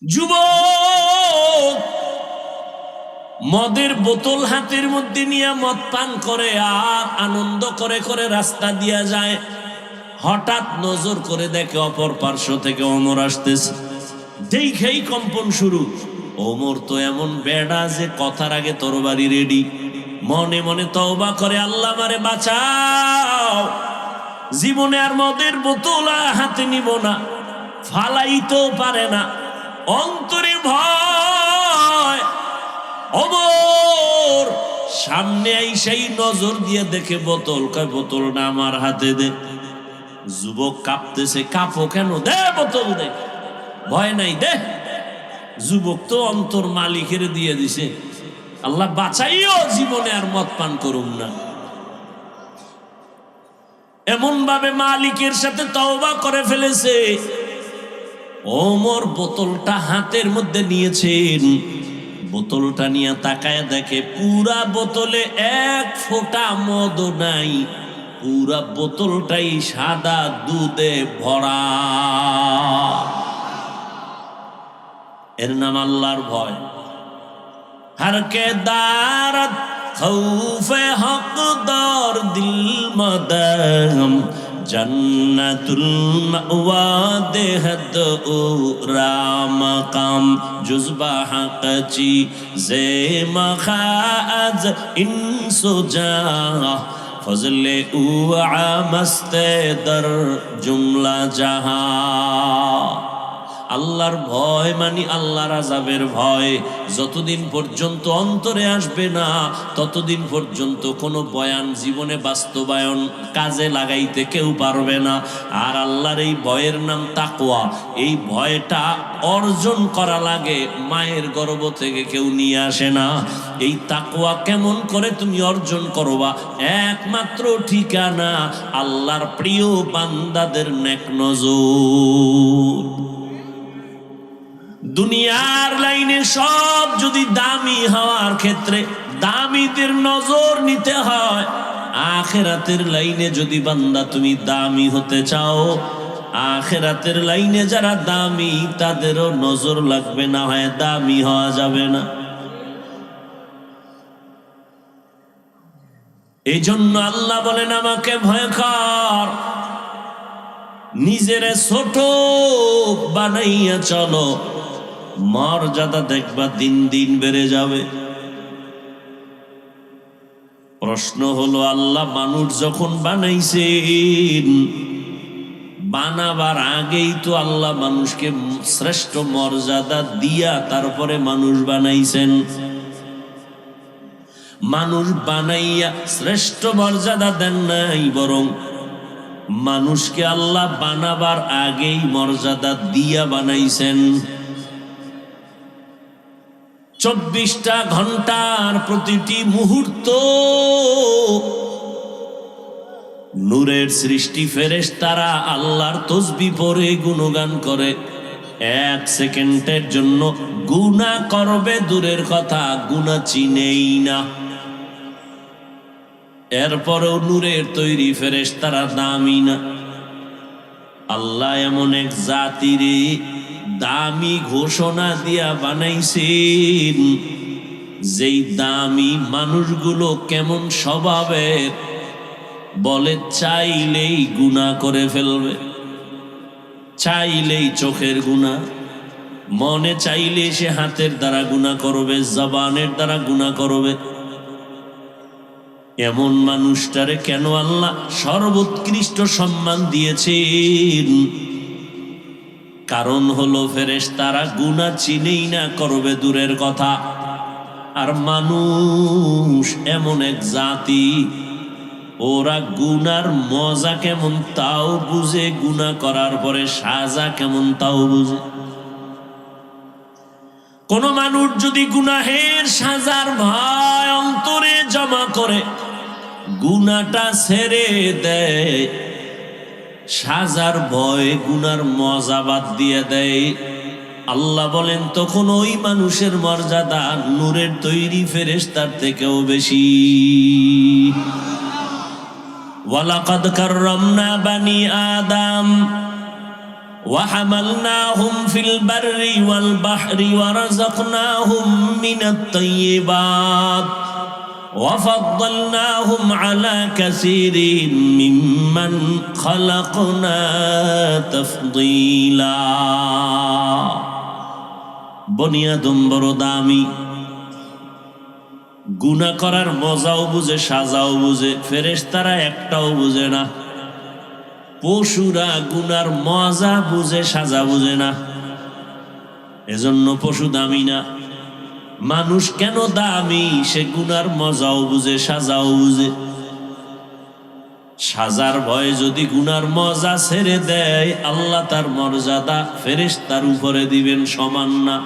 যুবক মদের বোতল হাতের মধ্যে নিয়ে মদ পান করে আর আনন্দ করে করে রাস্তা দিয়া যায়। হঠাৎ নজর করে দেখে অপর পার্শ্ব থেকে ওমর আসতেছে। দেখেই কম্পন শুরু। ওমর তো এমন বেড়া যে কথার আগে তরবারি রেডি। মনে মনে তওবা করে, আল্লাহ আমারে বাঁচাও, জীবনে আর মদের বোতল হাতে নিব না। ফালাইতেও পারে না, অন্তরে ভয়। ওমর সামনে আইসাই নজর দিয়ে দেখে বোতল, কয় বোতল না আমার হাতে দে। যুবক কাঁপতেছে, কাঁপো কেন? দে বোতল দে, ভয় নাই, দে। যুবক তো অন্তর মালিকের দিয়ে দিছে, আল্লাহ বাঁচাইও, জীবনে আর মদ পান করুম না। এমন ভাবে মালিকের সাথে তওবা করে ফেলেছে। ওমর বোতলটা হাতের মধ্যে নিয়েছেন। বোতলটা নিয়ে তাকায় দেখে পুরা বোতলে এক ফোঁটা মদ নাই, পুরা বোতলটাই সাদা দুধে ভরা। এর নাম আল্লাহর ভয়। হরকে দারত খৌফে হকদার দিল মদম জন্নতুল মাওয়া দেহদ ও রাম কাম জুজবা হকচি জে মখাজ ইনসুজা ফজলে উ আমস্তে দর জুমলা জাহা। আল্লাহর ভয় মানে আল্লাহর আযাবের ভয়। যতদিন পর্যন্ত অন্তরে আসবে না, ততদিন পর্যন্ত কোনো বয়ান জীবনে বাস্তবায়ন কাজে লাগাইতে কেউ পারবে না। আর আল্লাহর এই ভয়ের নাম তাকওয়া। এই ভয়টা অর্জন করা লাগে, মায়ের গর্ভ থেকে কেউ নিয়ে আসে না। এই তাকওয়া কেমন করে তুমি অর্জন করবা? একমাত্র ঠিকানা আল্লাহর প্রিয় বান্দাদের নেক নজর। দুনিয়ার লাইনে সব যদি দামি হওয়ার ক্ষেত্রে দামিদের নজর নিতে হয়, আখিরাতের লাইনে যদি বান্দা তুমি দামি হতে চাও, আখিরাতের লাইনে যারা দামি তাদেরও নজর লাগবে, না হয় দামি হওয়া যাবে না। এই জন্য আল্লাহ বলেন, আমাকে ভয় কর, নিজেরে ছোট বানাইয়া চলো, মর্যাদা দেখবা দিন দিন বেড়ে যাবে। প্রশ্ন হলো, আল্লাহ মানুষ যখন বানাইছেন, বানাবার আগেই তো আল্লাহ মানুষকে শ্রেষ্ঠ মর্যাদা দিয়া তারপরে মানুষ বানাইছেন। মানুষ বানাইয়া শ্রেষ্ঠ মর্যাদা দেন নাই, বরং মানুষকে আল্লাহ বানাবার আগেই মর্যাদা দিয়া বানাইছেন। 24টা ঘন্টার প্রতিটি মুহূর্ত নূরের সৃষ্টি ফেরেশতারা আল্লাহর তসবিহ পড়ে গুণগান করে। 1 সেকেন্ডের জন্য গুনাহ করবে দূরের কথা, গুনাহ চিনেই না। এরপরেও নূরের তৈরি ফেরেশতারা দামি না। আল্লাহ এমন এক জাতিরে দামি ঘোষণা দিয়া বানাইছেন, যেই দামি মানুষগুলো কেমন স্বভাবের, বলে চাইলেই গুনাহ করে ফেলবে, চাইলেই চোখের গুনাহ, মনে চাইলে সে হাতের দ্বারা গুনাহ করবে, জবানের দ্বারা গুনাহ করবে। এমন মানুষটারে কেন আল্লাহ সর্বোৎকৃষ্ট সম্মান দিয়েছেন? কারণ হলো ফেরেশতারা গুনাহ চিনেই না, করবে দূরের কথা। আর মানুষ এমন এক জাতি, ওরা গুনার মজা কেমন তাও বুঝে, গুনাহ করার পরে সাজা কেমন তাও বুঝে। কোন মানুষ যদি গুনাহের সাজার ভয় অন্তরে জমা করে গুনাহটা ছেড়ে দেয়, সাজার ভয় গুনার মজা বাদ দিয়ে দেয়, আল্লাহ বলেন তখন ওই মানুষের মর্যাদা নূরের তৈরি ফেরেশতার থেকেও বেশি। ওয়ালাকাদ কাররামনা বানি আদম وحملناهم في البر والبحر ورزقناهم من الطيبات وفضلناهم على كثير ممن خلقنا تفضيلا বনি আদম বড় দামি, গুনাহ করার মজাও বুঝে সাজাও বুঝে, ফেরেশতারা একটাও বুঝে না। পশুরা গুনার মজা বুঝে সাজা বুঝে না, এজন্য পশু দামি না। মানুষ কেন দামি? সে গুনার মজাও বুঝে সাজাও বুঝে। সাজার ভয়ে যদি গুনার মজা ছেড়ে দেয়, আল্লাহ তার মর্যাদা ফেরেশতার উপরে দিবেন সমান না।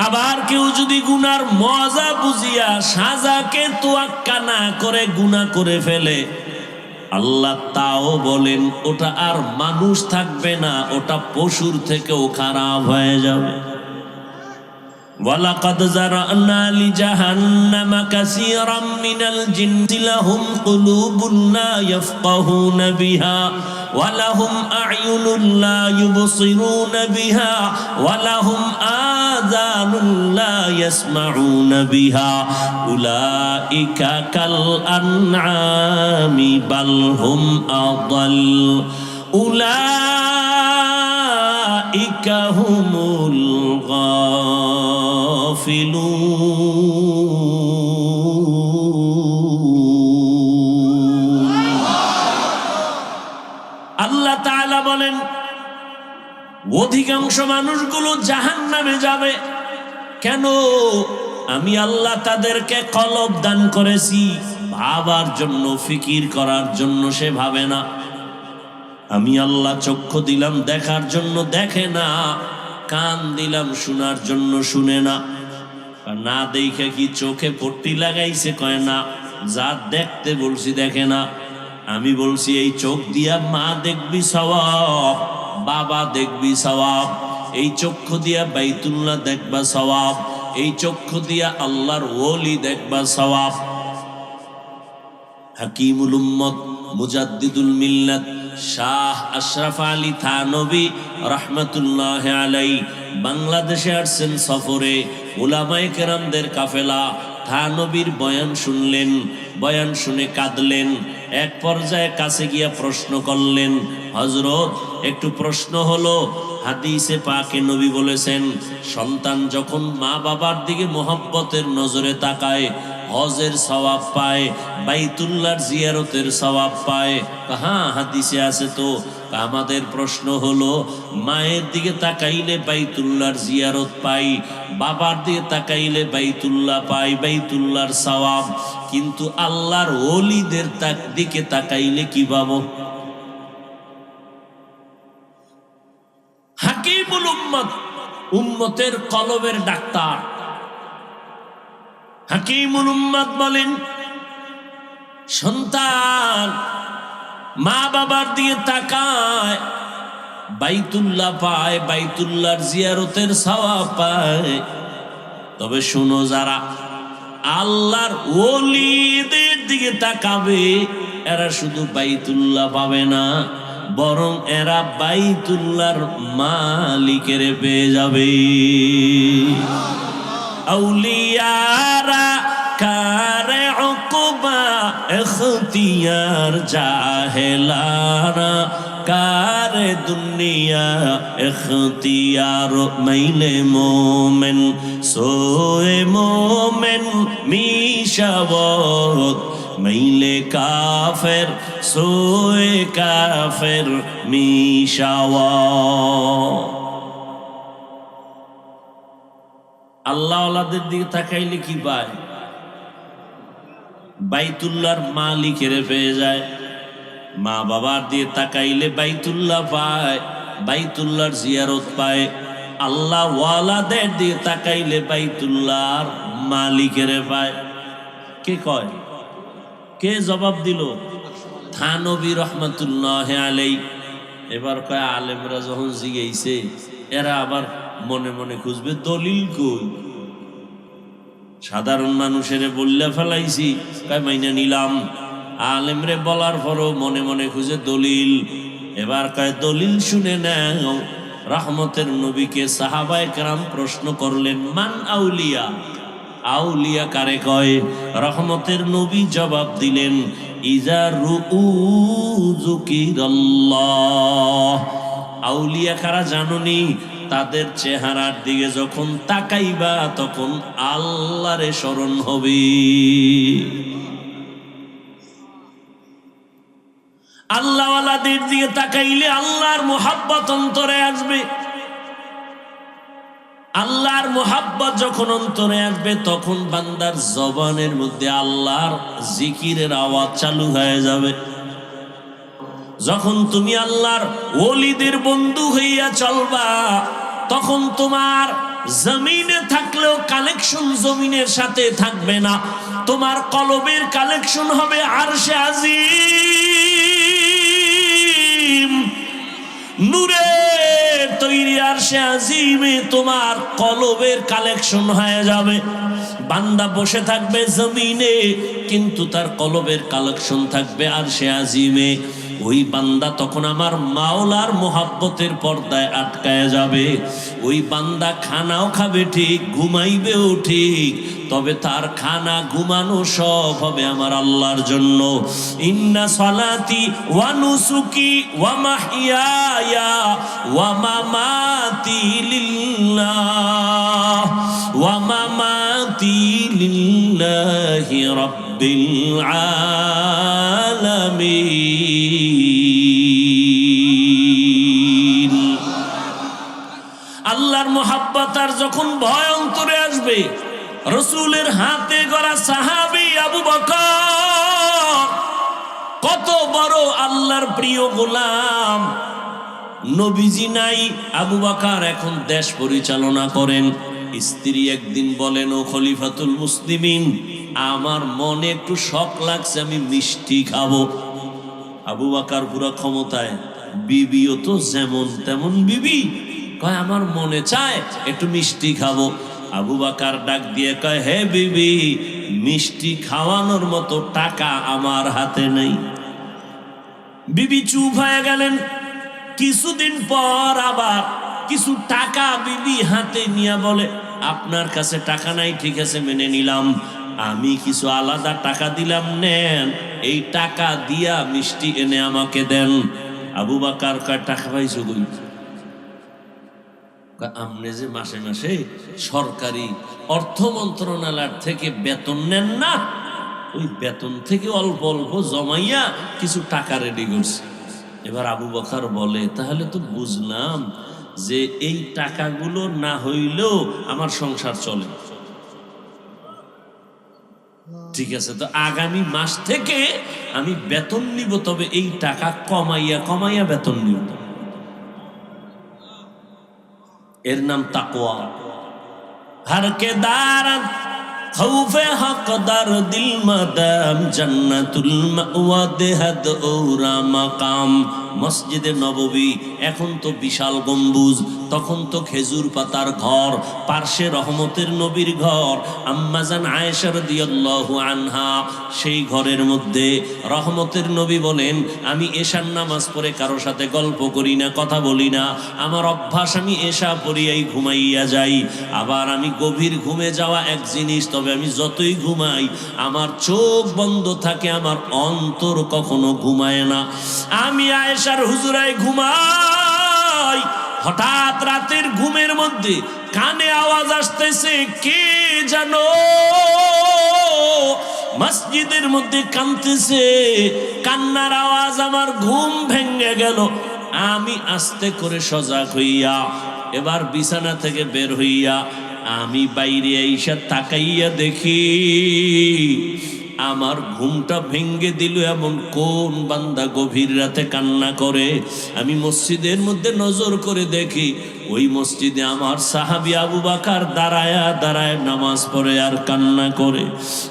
আবার কেউ যদি গুনার মজা বুঝিয়া সাজাকে তোয়াক্কা না করে গুনাহ করে ফেলে, আল্লাহ তাও বলেন ওটা আর মানুষ থাকবে না, ওটা পশুর থেকেও খারাপ হয়ে যাবে। ওয়ালাকাদ যারানা লিজাহান্নামা কাসীরাম মিনাল জিন্নি লাহুম কুলুবুন লা ইয়াফকাহুনা বিহা ওয়া লাহুম আ'য়ুনুন লা ইউবসিরুনা বিহা ওয়া লাহুম আযানুন লা ইয়াসমাউনা বিহা উলাইকা কাল আনআমি বাল হুম আদাল উলাইকা হুমুল আল্লাহ তাআলা বলেন অধিকাংশ মানুষগুলো জাহান্নামে যাবে। কেন? আমি আল্লাহ তাদেরকে কলব দান করেছি, ভাবার জন্য, ফিকির করার জন্য সে ভাবে না। আমি আল্লাহ চক্ষু দিলাম দেখার জন্য দেখে না, কান দিলাম শোনার জন্য শুনে না। না দেখে কি চোখে পট্টি লাগাইছে? কয় না। যা দেখতে বলছি দেখে না। আমি বলছি এই চোখ দিয়া মা দেখবি সওয়াব, বাবা দেখবি সওয়াব। এই চক্ষু দিয়া বাইতুল্লাহ দেখবা সওয়াব, এই চক্ষু দিয়া আল্লাহর ওলি দেখবা সওয়াব। হাকিমুল উম্মত মুজাদ্দিদুল মিল্লাত শাহ আশরাফ আলী থানবী রহমতুল্লাহ আলাই বাংলাদেশে আসছেন সফরে। উলামায়ে কেরামদের কাফেলা থানবীর বয়ান শুনলেন, বয়ান শুনে কাঁদলেন। এক পর্যায়ে কাছে গিয়া প্রশ্ন করলেন, হযরত একটু প্রশ্ন হলো, হাদিসে পাকে নবী বলেছেন সন্তান যখন মা বাবার দিকে মোহাব্বতের নজরে তাকায় হজের সওয়াব পায়, বাইতুল্লাহর জিয়ারতের সওয়াব পায়। হ্যাঁ, হাদিসে আছে তো। আমাদের প্রশ্ন হলো, মায়ের দিকে তাকাইলে বাইতুল্লাহর জিয়ারত পাই, বাবার দিকে তাকাইলে বাইতুল্লাহ পাই, বাইতুল্লাহর সওয়াব, কিন্তু আল্লাহর ওলিদের দিকে তাকাইলে কি পাবো? হাকিমুল উম্মত, উম্মতের কলবের ডাক্তার হাকিমুল উম্মত বলেন সন্তান মা বাবার দিকে তাকায়, বাইতুল্লাহ পায়, বাইতুল্লাহর জিয়ারতের সওয়াব পায়। তবে শোনো, যারা আল্লাহর ওলিদের দিকে তাকাবে এরা শুধু বাইতুল্লাহ পাবে না, বরং এরা বাইতুল্লাহর মালিকের পেয়ে যাবে। আউলিয়ারা কারে উকবা ইখতিয়ার, জাহেলারা কারে দুনিয়া ইখতিয়ার। মাইলে মোমেন সোয়ে মোমেন মিশাবত, মাইলে কাফের সোয়ে কাফের মিশাওয়াত। আল্লাহ ওয়ালাদের দিকে তাকাইলে কি পায়? বাইতুল্লাহর মালিকের পেয়ে যায়। মা বাবার দিয়ে তাকাইলে বাইতুল্লাহ পায়, বাইতুল্লাহর জিয়ারত পায়। আল্লাহ ওয়ালাদের দিয়ে তাকাইলে বাইতুল্লাহর মালিকের পায়। কে কয়? কে জবাব দিল? থানবী রহমতুল্লাহ আলাই। এবার কয় আলেমরা যখন জিগাইছে, এরা আবার মনে মনে খুঁজবে দলিল কই। সাধারণ মানুষের বললে ফেলাইছি, কয় মাইনা নিলাম। আলেমরে বলার পরও মনে মনে খুঁজে দলিল। এবার কয় দলিল শুনে নাও। রহমতের নবীকে সাহাবায়ে কেরাম প্রশ্ন করলেন, মান আউলিয়া, আউলিয়া কারে কয়? রহমতের নবী জবাব দিলেন, ইজা রুউ যুকিরাল্লাহ। আউলিয়া কারা জানোনি? তাদের চেহারার দিকে যখন তাকাইবা তখন আল্লাহরে স্মরণ হবে। আল্লাহওয়ালাদের দিকে তাকাইলে আল্লাহর মুহাব্বত অন্তরে আসবে। আল্লাহর মুহাব্বত যখন অন্তরে আসবে তখন বান্দার জবানের মধ্যে আল্লাহর জিকিরের আওয়াজ চালু হয়ে যাবে। যখন তুমি আল্লাহর ওলিদের বন্ধু হইয়া চলবা তখন তোমার জমিনে থাকলেও কালেকশন জমিনের সাথে থাকবে না, তোমার কলবের কালেকশন হবে আরশে আজিম। নূরের তৈরি আরশে আজিমে তোমার কলবের কালেকশন হয়ে যাবে। বান্দা বসে থাকবে জমিনে কিন্তু তার কলবের কালেকশন থাকবে আরশে আজিমে। ওই বান্দা তখন আমার মাওলার মোহাব্বতের পর্দায় আটকায় যাবে। ওই বান্দা খানাও খাবে ঠিক, ঘুমাইবেও ঠিক, তবে তার খানা ঘুমানো সব হবে আমার আল্লাহর জন্য। ইন্না সালাতি ওয়া নুসুকি ওয়া মাহইয়ায়া ওয়া মামাতি লিল্লাহ ওয়া মামাতি লিল্লাহি রাব্বিল আলামিন। আল্লাহর মোহাব্বত আর যখন ভয় অন্তরে আসবে, রসুলের হাতে গড়া সাহাবী আবু বকর কত বড় আল্লাহর প্রিয় গোলাম। নবীজি নাই, আবু বকর এখন দেশ পরিচালনা করেন। স্ত্রী একদিন বলেন, ও খলিফাতুল মুসলিমিন, আমার মনে একটু শখ লাগছে, আমি মিষ্টি খাবো। আবু বকর পুরো ক্ষমতায়, বিবিও তো যেমন তেমন বিবি, কয় আমার মনে চায় একটু মিষ্টি খাবো। আবু বকর ডাক দিয়ে কয়, হে বিবি, মিষ্টি খাওয়ানোর মতো টাকা আমার হাতে নেই। বিবি চুপ হয়ে গেলেন। কিছুদিন পর আবার কিছু টাকা বিবি হাতে নিয়ে বলে, আপনার কাছে টাকা নাই, ঠিক আছে মেনে নিলাম, আমি কিছু আলাদা টাকা দিলাম, নেন, এই টাকা দিয়া মিষ্টি এনে আমাকে দেন। আবু বকর কয়, টাকা পাইছো কই? আপনি যে মাসে মাসে সরকারি অর্থ মন্ত্রণালয় থেকে বেতন নেন না, ওই বেতন থেকে অল্প অল্প জমাইয়া কিছু টাকা রেডি করছি। এবার আবু বকর বলে, তাহলে তো বুঝলাম যে এই টাকাগুলো না হইলেও আমার সংসার চলে। ঠিক আছে, তো আগামী মাস থেকে আমি বেতন নিব, তবে এই টাকা কমাইয়া কমাইয়া বেতন নিব। এর নাম তাকওয়া। হর কে দারাত খৌফে হকদার দিল মাদাম জান্নাতুল মাওয়া দেহাদ ওরা মাকাম। মসজিদে নববী এখন তো বিশাল গম্বুজ, তখন তো খেজুর পাতার ঘর, পার্শ্বে রহমতের নবীর ঘর, আম্মাজান আয়েশা রাদিয়াল্লাহু আনহা। সেই ঘরের মধ্যে রহমতের নবী বলেন, আমি এশার নামাজ পড়ে কারো সাথে গল্প করি না, কথা বলি না, আমার অভ্যাস, আমি এশা পড়িয়াই ঘুমাইয়া যাই। আবার আমি গভীর ঘুমে যাওয়া এক জিনিস, তবে আমি যতই ঘুমাই আমার চোখ বন্ধ থাকে, আমার অন্তর কখনো ঘুমায় না। আমি আয়েশার হুজুরায় ঘুমাই, হঠাৎ রাতের ঘুমের মধ্যে কানে আওয়াজ আসতেছে, কে জানো মসজিদের মধ্যে কাঁদতেছে। কান্নার আওয়াজ, আমার ঘুম ভেঙে গেল। আমি আস্তে করে সজাগ হইয়া এবার বিছানা থেকে বের হইয়া আমি বাইরে আইসা তাকাইয়া দেখি আমার ঘুমটা ভেঙ্গে দিল এমন কোন বান্দা গভীর রাতে কান্না করে। আমি মসজিদের মধ্যে নজর করে দেখি, ওই মসজিদে আমার সাহাবী আবু বকর দাঁড়ায়া দাঁড়ায় নামাজ পড়ে আর কান্না করে।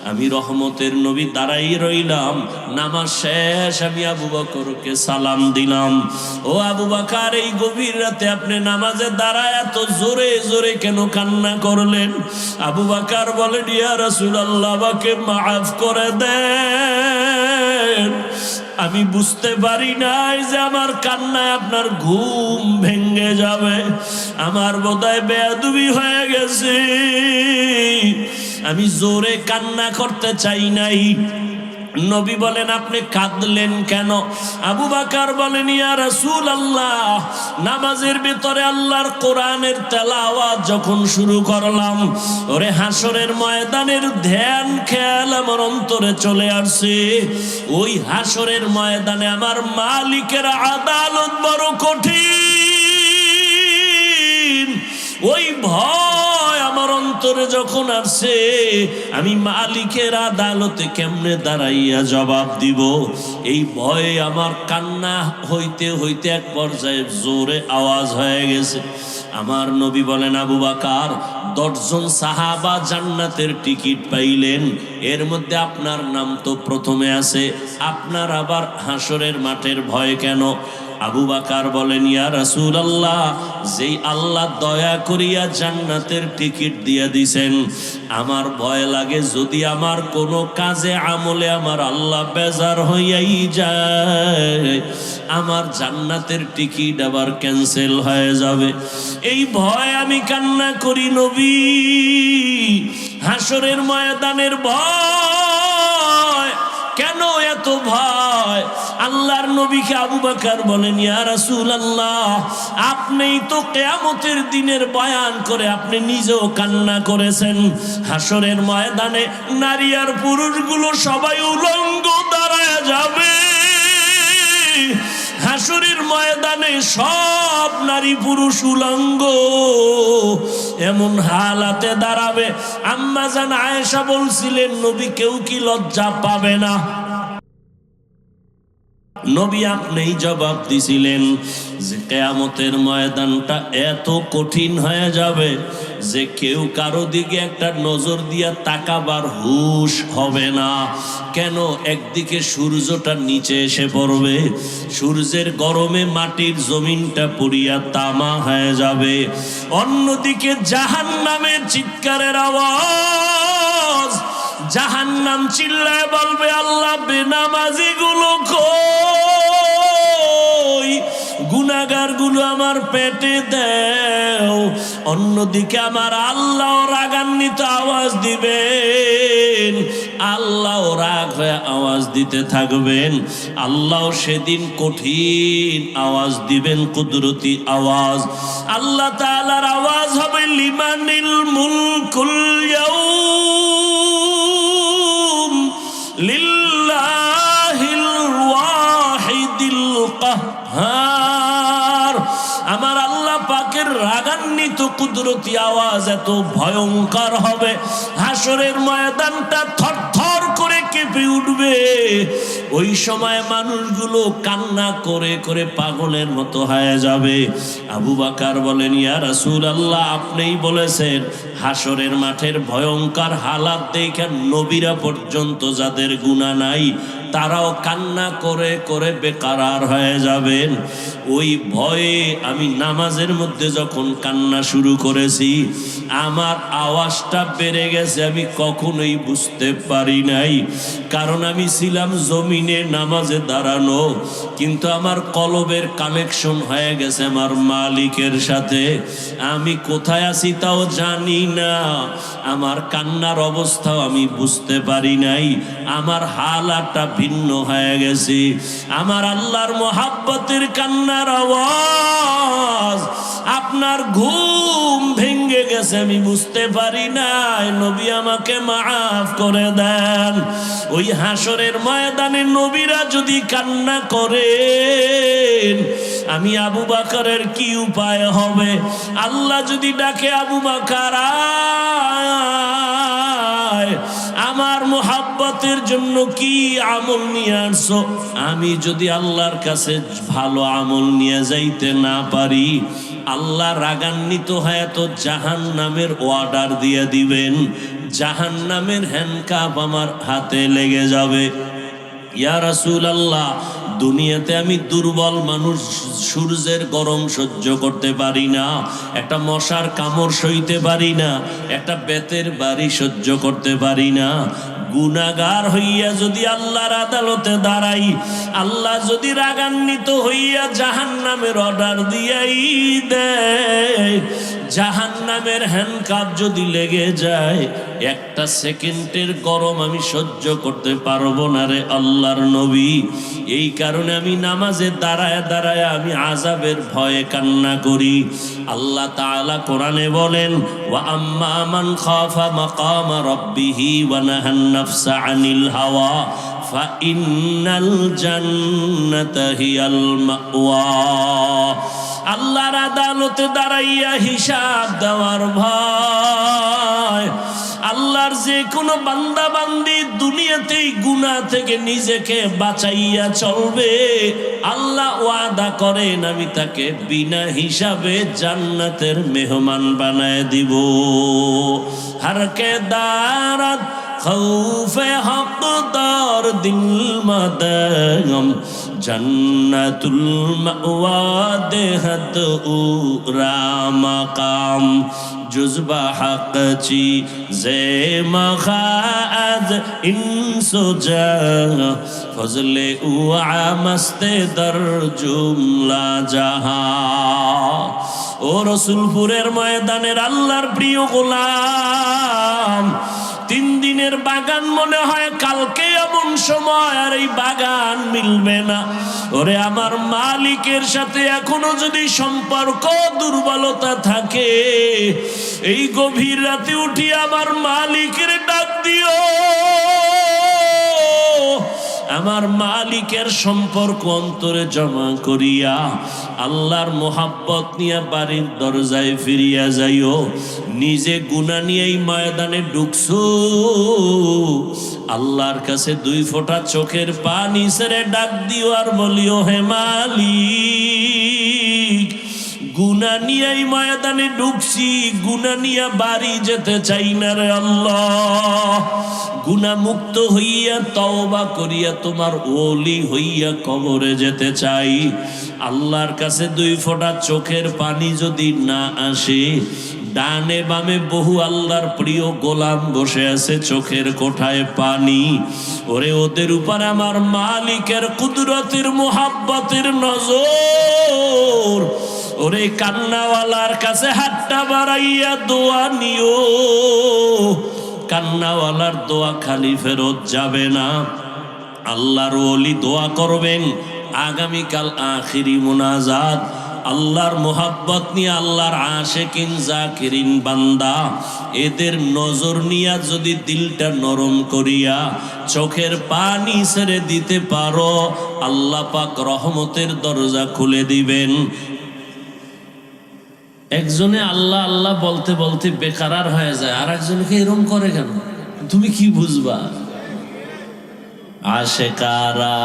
আমি রহমতের নবী দাঁড়াই রইলাম। নামাজ শেষ, আমি আবু বকরকে সালাম দিলাম, ও আবু বকর, এই গভীর রাতে আপনি নামাজে দাঁড়ায় এত জোরে জোরে কেন কান্না করলেন? আবু বকর বলেন, ইয়া রাসূলুল্লাহ, আমাকে মাফ করে দেন, আমি বুঝতে পারি নাই যে আমার কান্নায় আপনার ঘুম ভেঙে যাবে। আমার বোধহয় বেয়াদবি হয়ে গেছে, আমি জোরে কান্না করতে চাই নাই। নবী বলেন আপনি কাঁদলেন কেন? আবু বকর বলেন ইয়া রাসূলুল্লাহ, নামাজের ভিতরে আল্লাহর কোরআনের তেলাওয়াত যখন শুরু করলাম, ওরে হাসরের ময়দানের ধ্যান খেয়াল আমার অন্তরে চলে আসছে। ওই হাসরের ময়দানে আমার মালিকের আদালত বড় কঠিন। ওই ভয় আমার অন্তরে যখন আসছে, আমি মালিকের আদালতে কেমনে দাঁড়াইয়া জবাব দিব, এই ভয়ে আমার কান্না হইতে হইতে এক পর্যায়ে জোরে আওয়াজ হয়ে গেছে। আমার নবী বলেন আবু বকর, 10 জন সাহাবা জান্নাতের টিকিট পাইলেন, এর মধ্যে আপনার নাম তো প্রথমে আছে, আপনার আবার হাসরের মাঠের ভয় কেন? আবু বকর বলেন ইয়া রাসূলুল্লাহ, যেই আল্লাহ দয়া করিয়া জান্নাতের টিকিট দিয়া দিছেন, আমার ভয় লাগে যদি আমার কোনো কাজে আমলে আমার আল্লাহ বেজার হইয়াই যায়, আমার জান্নাতের টিকিট আবার ক্যান্সেল হয়ে যাবে। এই ভয় আমি কান্না করি নবী, হাসরের ময়দানের ভয়। কেন এত ভয়? আল্লাহর নবীকে আবু বকর বলেন ইয়া রাসূলুল্লাহ, আপনিই তো কিয়ামতের দিনের বয়ান করে আপনি নিজেও কান্না করেছেন। হাসরের ময়দানে নারী আর পুরুষগুলো সবাই উলঙ্গ দাঁড়ায় যাবে। হাসরের ময়দানে সব নারী পুরুষ উলঙ্গ এমন হালাতে দাঁড়াবে। আম্মা জান আয়েশা বলছিলেন নবী কেউ কি লজ্জা পাবে না? নবী আপনিই জবাব দিছিলেন যে কিয়ামতের ময়দানটা এত কঠিন হয়ে যাবে যে কেউ কারো দিকে একটা নজর দিয়া তাকাবার হুঁশ হবে না। কেন? একদিকে সূর্যটা নিচে এসে পড়বে, সূর্যের গরমে মাটির জমিনটা পুড়িয়া তামা হয়ে যাবে, অন্যদিকে জাহান্নামের চিৎকারের আওয়াজ, জাহান্নাম চিল্লায় বলবে আল্লাহ বেনামাজি গুলো কই, গুনাহগার গুলো আমার পেটে দাও। অন্যদিকে আমার আল্লাহ রাগান্বিত আওয়াজ দিবেন, আল্লাহ রাগ হয়ে আওয়াজ দিতে থাকবেন। আল্লাহ সেদিন কঠিন আওয়াজ দিবেন, কুদরতি আওয়াজ। আল্লাহ তাআলার আওয়াজ হবে লিমানিল মুলকুল ইয়াউম লিল্লাহিল ওয়াহিদিল কাহ্হার। আমার আল্লাহ পাকের রাগান্বিত কুদরতি আওয়াজ এত ভয়ঙ্কর হবে, হাসরের ময়দানটা থরথর করে কেঁপে উঠবে। ওই সময় মানুষগুলো কান্না করে করে পাগলের মতো হয়ে যাবে। আবু বকর বলেন ইয়া রাসূলুল্লাহ, আপনিই বলেছেন হাসরের মাঠের ভয়ঙ্কর হালাত দেখে নবীরা পর্যন্ত যাদের গুনাহ নাই তারাও কান্না করে করে বেকারার হয়ে যাবেন। ওই ভয়ে আমি নামাজের মধ্যে যখন কান্না শুরু করেছি, আমার আওয়াজটা বেড়ে গেছে, আমি কখনোই বুঝতে পারি নাই। কারণ আমি ছিলাম জমিনে নামাজে দাঁড়ানো, কিন্তু আমার কলবের কানেকশন হয়ে গেছে আমার মালিকের সাথে। আমি কোথায় আছি তাও জানি না, আমার কান্নার অবস্থাও আমি বুঝতে পারি নাই, আমার হালাতটা ভিন্ন হয়ে গেছে। আমার আল্লাহর মোহাব্বতের কান্নার আওয়াজ, আপনার ঘুম ভেঙে গেছে, আমি বুঝতে পারি নাই। নবী আমাকে মাফ করে দেন। ওই হাসরের ময়দানে নবীরা যদি কান্না করেন, আমি আবু বকরের কি উপায় হবে? আল্লাহ যদি ডাকে আবু বকর আয়, আমার মোহাব্বতের জন্য কি আমল নিয়ে আসছো? আমি যদি আল্লাহর কাছে ভালো আমল নিয়ে যাইতে না পারি, আল্লাহ রাগান্বিত হয়ে তো জাহান্নামের অর্ডার দিয়ে দিবেন, জাহান্নামের হ্যান্ডকাপ আমার হাতে লেগে যাবে। ইয়া রাসূলুল্লাহ, দুনিয়াতে আমি দুর্বল মানুষ, সূর্যের গরম সহ্য করতে পারি না, একটা মশার কামড় সইতে পারি না, একটা বেতের বাড়ি সহ্য করতে পারি না। গুনাহগার হইয়া যদি আল্লাহর আদালতে দাঁড়াই, আল্লাহ যদি রাগান্বিত হইয়া জাহান্নামের অর্ডার দিয়াই দেয়, জাহান্নামের হ্যান্ডকাপ যদি লেগে যায়, একটা সেকেন্ডের গরম আমি সহ্য করতে পারবো না রে আল্লাহর নবী। এই কারণে আমি নামাজে দাঁড়ায় দাঁড়ায় আমি আযাবের ভয়ে কান্না করি। আল্লাহ তাআলা কোরআনে বলেন, ওয়া আম্মা মান খাফা মাকামা রাব্বিহি ওয়া নাহান নাফসা আনিল হাওয়া ফাইন্নাল জান্নাতা হিয়াল মাওয়া। আল্লাহর আদালতে দাঁড়াইয়া হিসাব দেওয়ার ভয়। আল্লাহর যে কোনো বান্দা বান্দি দুনিয়াতেই গুনাহ থেকে নিজেকে বাঁচাইয়া চলবে, আল্লাহ ওয়াদা করেন আমি তাকে বিনা হিসাবে জান্নাতের মেহমান বানায় দিব। হারকে দারাত খৌফে হকদার দিল মাদাম জন্নাতুল মাওয়া দেহত উরা মাকাম জুজবা হক চি জে মখাদ ইনসুজা ফজলে উআ মস্তে দর জুমলা জাহা। ও রসুলপুরের ময়দানের আল্লাহর প্রিয় গোলাম, 3 দিনের বাগান মনে হয় কালকে এমন সময় আর এই বাগান মিলবে না। ওরে আমার মালিকের সাথে এখনো যদি সম্পর্ক দুর্বলতা থাকে, এই গভীর রাতে উঠি আমার মালিকের ডাক দিও। আমার মালিকের সম্পর্ক অন্তরে জমা করিয়া আল্লাহর মোহাব্বত নিয়ে বাড়ির দরজায় ফিরিয়া যাইও। নিজে গুনাহ নিয়ে এই ময়দানে ঢুকছো, আল্লাহর কাছে 2 ফোঁটা চোখের পানি ছেড়ে ডাক দিও আর বলিও, হে মালিক, গুনাহ নিয়ে এই ময়দানে ঢুকছি, গুনাহ নিয়ে বাড়ি যেতে চাই না রে আল্লাহ। গুনাহ মুক্ত হইয়া তওবা করিয়া তোমার ওলি হইয়া কবরে যেতে চাই। আল্লাহর কাছে 2 ফোঁটা চোখের পানি যদি না আসে, ডানে বামে বহু আল্লাহর প্রিয় গোলাম বসে আছে চোখের কোঠায় পানি। ওরে ওদের উপর আমার মালিকের কুদরতের মোহাব্বতের নজর। ওরে কান্নাওয়ালার কাছে হাতটা বাড়াইয়া দোয়া নিও। কান্নাওয়ালার দোয়া খালি ফেরত যাবে না। আল্লাহর ওলি দোয়া করবেন, আগামীকাল আখিরি মুনাজাত। আল্লাহর মোহাব্বত নিয়ে আল্লাহর আশিকিন জাকিরিন বান্দা, এদের নজর নিয়া যদি দিলটা নরম করিয়া চোখের পানি ছেড়ে দিতে পারো, আল্লাহ পাক রহমতের দরজা খুলে দিবেন। একজনে আল্লাহ আল্লাহ বলতে বলতে বেকারার হয়ে যায়, আর একজনকে এরম করে কেন? তুমি কি বুঝবা? আশেকারা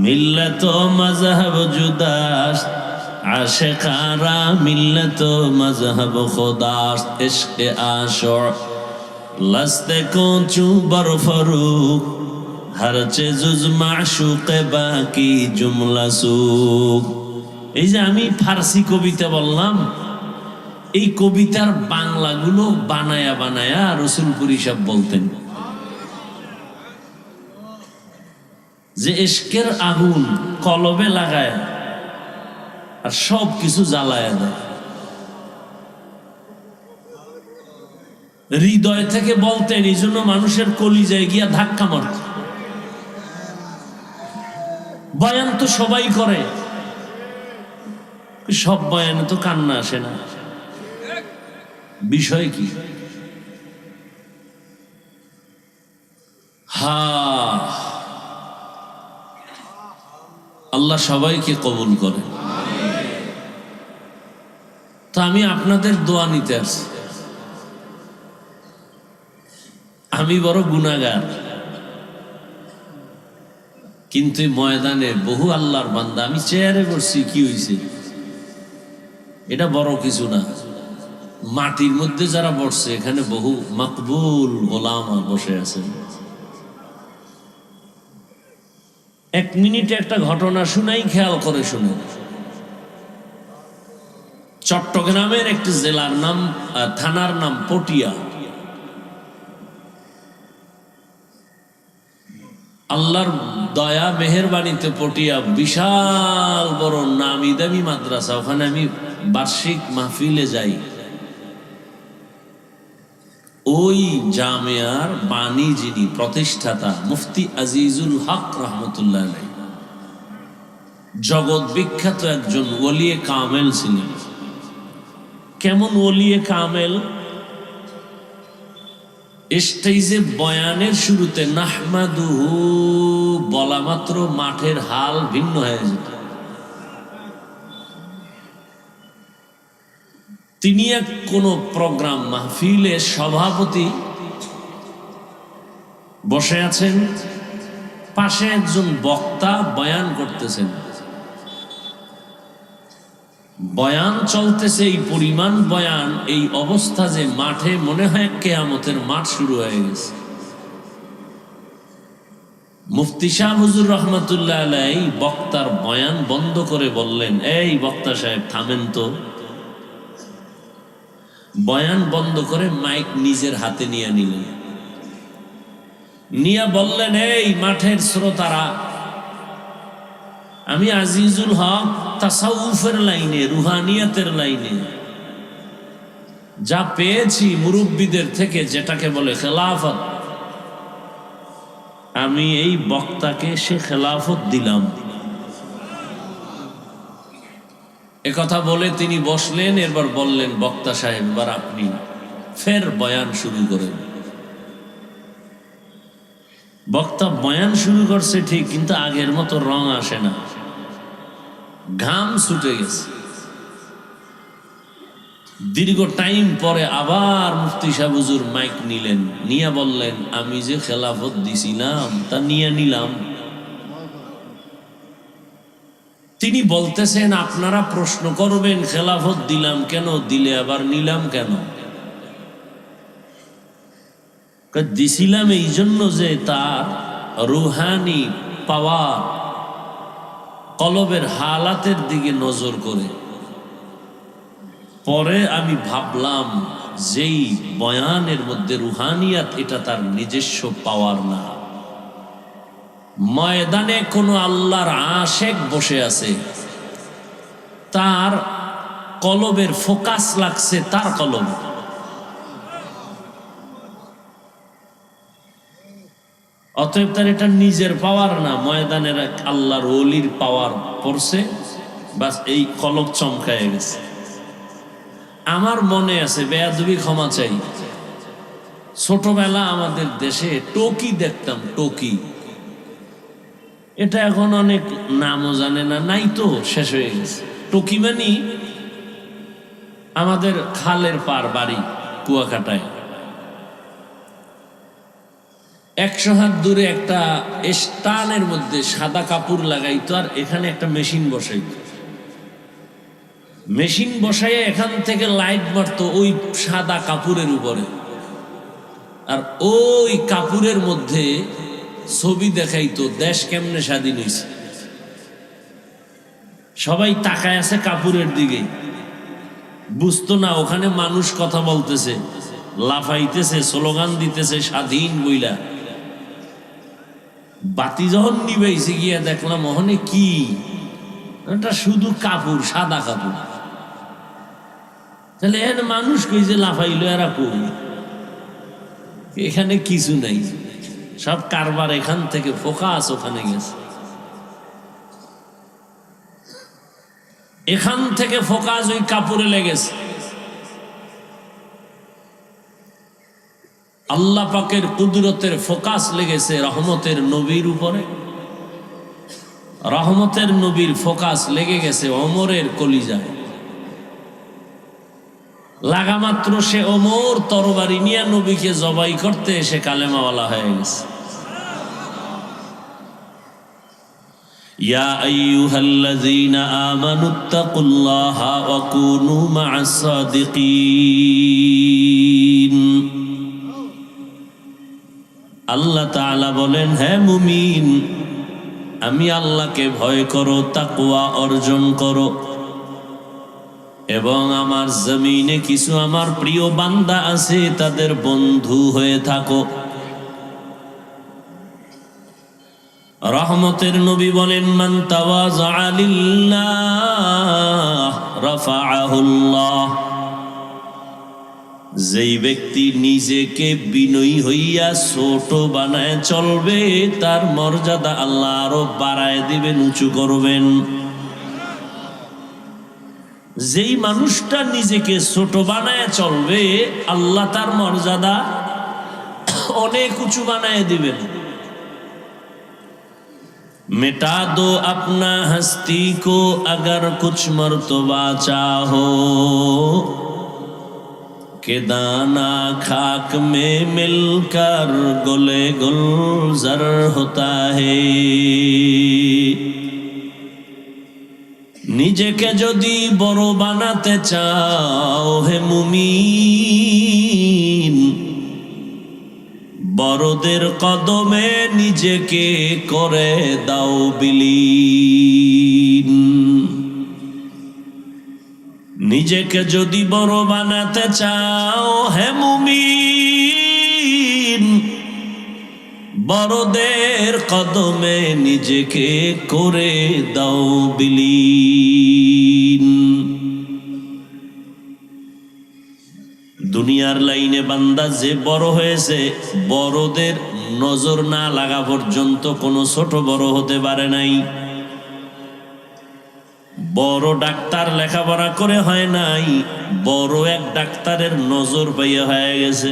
মিল্লত মজহব জুদাস, আশেকারা মিল্লত মজহব খুদাস, ইশকে আশর লস্তে কোচু বরফরুক, হর চেজুজ মাশুকে বাকি জুমলা সুক। এই যে আমি ফার্সি কবিতা বললাম, এই কবিতার বাংলাগুলো বানায়া বানায়া রসুলপুরি সাহেব বলতেন যে ইশকের আগুন কলবে লাগায় আর সব কিছু জ্বালায় দেয়। হৃদয় থেকে বলতেন, এই জন্য মানুষের কলিজায় গিয়া ধাক্কা মারত। বয়ান তো সবাই করে, সব বয়ানে তো কান্না আসে না। বিষয় কি? আল্লাহ সবাইকে কবুল করে। তো আমি আপনাদের দোয়া নিতে আসছি। আমি বড় গুনাহগার, কিন্তু ময়দানে বহু আল্লাহর বান্দা। আমি চেয়ারে বসছি, কি হয়েছে? এটা বড় কিছু না। মাটির মধ্যে যারা বসছে, এখানে বহু মকবুল গোলামা বসে আছেন। 1 মিনিটে একটা ঘটনা শুনাই, খেয়াল করে শুনে। চট্টগ্রামের একটি জেলার নাম, থানার নাম পটিয়া। আল্লাহর দয়া মেহেরবানিতে পটিয়া বিশাল বড় নামি দামি মাদ্রাসা, ওখানে আমি বার্ষিক মাহফিলে যাই। ওই জামিয়ার বাণী যিনি প্রতিষ্ঠাতা মুফতি আজিজুল হক রহমতুল্লাহ আলাইহি, জগৎ বিখ্যাত একজন ওলিয়ে কামেল ছিলেন। কেমন ওলিয়ে কামেল? স্টেজে বয়ানের শুরুতে নাহমাদুহু বলা মাত্র মাঠের হাল ভিন্ন হয়ে যেত। তিনি এক কোন প্রোগ্রাম মাহফিলের সভাপতি বসে আছেন, পাশে একজন বক্তা বয়ান করতেছেন, বয়ান চলতেছে, এই পরিমাণ বয়ান, এই অবস্থা যে মাঠে মনে হয় কিয়ামতের মাঠ শুরু হয়ে গেছে। মুফতি শাহ হুজুর রহমতুল্লাহ আলাইহি বক্তার বয়ান বন্ধ করে বললেন, এই বক্তা সাহেব থামেন তো। বয়ান বন্ধ করে মাইক নিজের হাতে নিয়ে নিলেন, নিয়ে বললেন, এই মাঠের শ্রোতারা, আমি আজিজুল হক তাসাউফের লাইনে, রুহানিয়াতের লাইনে যা পেয়েছি মুরব্বীদের থেকে, যেটাকে বলে খেলাফত, আমি এই বক্তাকে সে খেলাফত দিলাম। একথা বলে তিনি বসলেন। এরপর বললেন, বক্তা সাহেব এবার আপনি ফের বয়ান শুরু করেন। বক্তা বয়ান শুরু করছে ঠিক, কিন্তু আগের মতো রং আসে না, ঘাম ছুটে গেছে। দীর্ঘ টাইম পরে আবার মুফতি সাহেব হুজুর মাইক নিলেন, নিয়ে বললেন, আমি যে খেলাফত দিছিলাম তা নিয়ে নিলাম। তিনি বলতেছেন, আপনারা প্রশ্ন করবেন খেলাফত দিলাম কেন, দিলে আবার নিলাম কেন? দিছিলাম এই জন্য যে তার রুহানি পাওয়ার, কলবের হালাতের দিকে নজর করে। পরে আমি ভাবলাম যেই বয়ানের মধ্যে রুহানিয়াত, এটা তার নিজস্ব পাওয়ার না, ময়দানে কোনো আল্লাহর আশেক বসে আছে, তার কলবের ফোকাস লাগছে তার কলবে। অতএব তার এটা নিজের পাওয়ার না, ময়দানের এক আল্লাহর ওলির পাওয়ার পড়ছে, বাস এই কলব চমকায় গেছে। আমার মনে আছে, বেয়াদবি ক্ষমা চাই, ছোটবেলা আমাদের দেশে টকি দেখতাম, টকি, এটা এখন অনেক নামও জানে না, নাই তো, শেষ হয়ে গেছে। টকি মানে আমাদের খালের পার বাড়ি কুয়াকাটায়, 100 হাত দূরে একটা স্টানের মধ্যে সাদা কাপড় লাগাইতো, আর এখানে একটা মেশিন বসাইতো। মেশিন বসাইয়া এখান থেকে লাইট মারতো ওই সাদা কাপড়ের উপরে, আর ওই কাপড়ের মধ্যে ছবি দেখাইতো দেশ কেমনে স্বাধীন হয়েছে। সবাই তাকায় আছে কাপড়ের দিকে, বুঝতো না ওখানে মানুষ কথা বলতেছে, লাফাইতেছে, স্লোগান দিতেছে স্বাধীন বইলা। বাতি যখন নিবাইছে গিয়া দেখলাম ওখানে কি, এটা শুধু কাপড়, সাদা কাপড়। তাহলে এখানে মানুষ কই যে লাফাইলো, এরা কই? এখানে কিছু নাই, সব কারবার এখান থেকে ফোকাস ওখানে গেছে, এখান থেকে ফোকাস ওই কাপড়ে লেগেছে। আল্লাহ পাকের কুদরতের ফোকাস লেগেছে রহমতের নবীর উপরে, রহমতের নবীর ফোকাস লেগে গেছে ওমরের কলিজায়। লাগা মাত্র সে ওমর তরবারি নিয়ে নবীকে জবাই করতে সে কালেমাওয়ালা হয়ে গেছে। ইয়া আইয়ুহাল্লাযীনা আমানুত্তাকুল্লাহা ওয়া কুনু মা'আস সাদিকিন। আল্লাহ তাআলা বলেন, হে মুমিন, আমি আল্লাহকে ভয় করো, তাকওয়া অর্জন করো, এবং আমার জমিনে কিছু আমার প্রিয় বান্দা আছে, তাদের বন্ধু হয়ে থাকো। রহমতের নবী বলেন, মান তাওয়াযা লিল্লাহ রাফাআহুল্লাহ। যেই ব্যক্তি নিজেকে বিনয়ী হইয়া ছোট বানায় চলবে, তার মর্যাদা আল্লাহ আরো বাড়ায় দিবেন, উঁচু করবেন। যেই মানুষটা নিজেকে ছোট বানায় চলবে, আল্লাহ তার মর্যাদা অনেক উঁচু বানায় দিবেন। मिटा दो अपना हस्ती को अगर कुछ मर्तबा चाहो, के दाना खाक में मिलकर गुले गुलजार होता है। নিজেকে যদি বড় বানাতে চাও হে মুমিন, বড়দের কদমে নিজেকে করে দাও বিলীন। নিজেকে যদি বড় বানাতে চাও হে মুমিন, বড়দের কদমে নিজেকে করে দাও বিলীন। দুনিয়ার লাইনে বান্দা যে বড় হয়েছে, বড়দের নজর না লাগা পর্যন্ত কোনো ছোট বড় হতে পারে নাই। বড় ডাক্তার লেখাপড়া করে হয় নাই, বড় এক ডাক্তারের নজর পাইয়া হয়ে গেছে।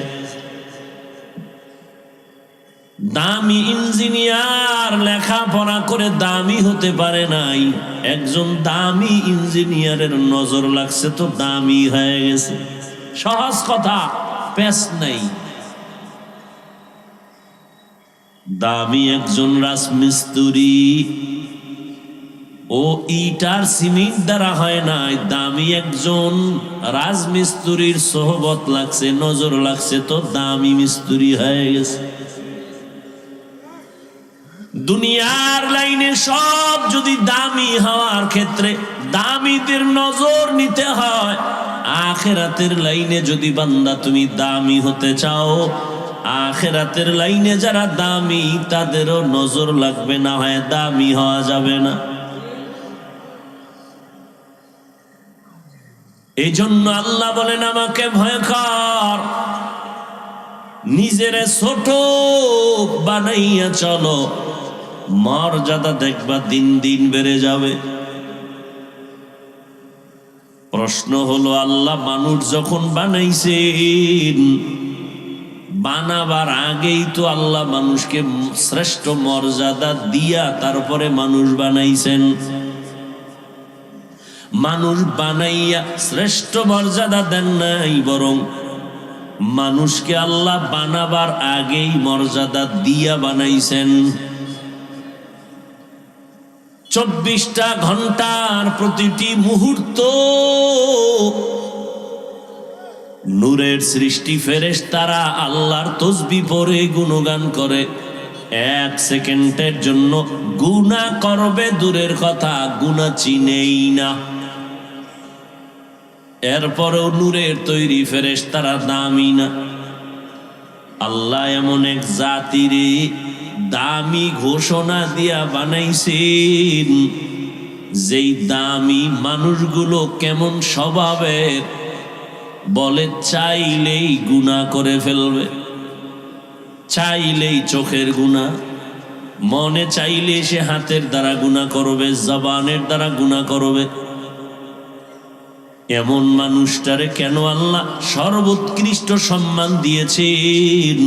দামি ইঞ্জিনিয়ার লেখাপড়া করে দামি হতে পারে নাই, একজন দামি ইঞ্জিনিয়ারের নজর লাগছে তো দামি হয়ে গেছে। সহজ কথা, পেশ নাই। দামি একজন রাজমিস্ত্রি, ও ইটার সিমেন্ট দ্বারা হয় নাই, দামি একজন রাজমিস্ত্রির সোহবত লাগছে, নজর লাগছে তো দামি মিস্ত্রি হয়ে গেছে। দুনিয়ার লাইনে সব যদি দামি হওয়ার ক্ষেত্রে দামিদের নজর নিতে হয়, আখিরাতের লাইনে যদি বান্দা তুমি দামি হতে চাও, আখিরাতের লাইনে যারা দামি তাদেরও নজর লাগবে, না হয় দামি হওয়া যাবে না। এই জন্য আল্লাহ বলেন, আমাকে ভয় কর, নিজের ছোট বানাইয়া চলো, মর্যাদা দেখবা দিন দিন বেড়ে যাবে। প্রশ্ন হলো, আল্লাহ মানুষ যখন বানাইছেন, বানাবার আগেই তো আল্লাহ মানুষকে শ্রেষ্ঠ মর্যাদা দিয়া তারপরে মানুষ বানাইছেন। মানুষ বানাইয়া শ্রেষ্ঠ মর্যাদা দেন নাই, বরং মানুষকে আল্লাহ বানাবার আগেই মর্যাদা দিয়া বানাইছেন। 24টা ঘন্টার প্রতিটি মুহূর্ত নূরের সৃষ্টি ফেরেশতারা আল্লাহর তসবিহ পড়ে গুণগান করে। 1 সেকেন্ডের জন্য গুনাহ করবে দূরের কথা, গুনাহ চিনেই না। এরপরেও নূরের তৈরি ফেরেশতারা দামি না। আল্লাহ এমন এক জাতিরে দামি ঘোষণা দিয়া বানাইছেন, যেই দামি মানুষগুলো কেমন স্বভাবের, বলে চাইলেই গুনাহ করে ফেলবে, চাইলেই চোখের গুনাহ, মনে চাইলে সে হাতের দ্বারা গুনাহ করবে, জবানের দ্বারা গুনাহ করবে। এমন মানুষটারে কেন আল্লাহ সর্বোৎকৃষ্ট সম্মান দিয়েছেন?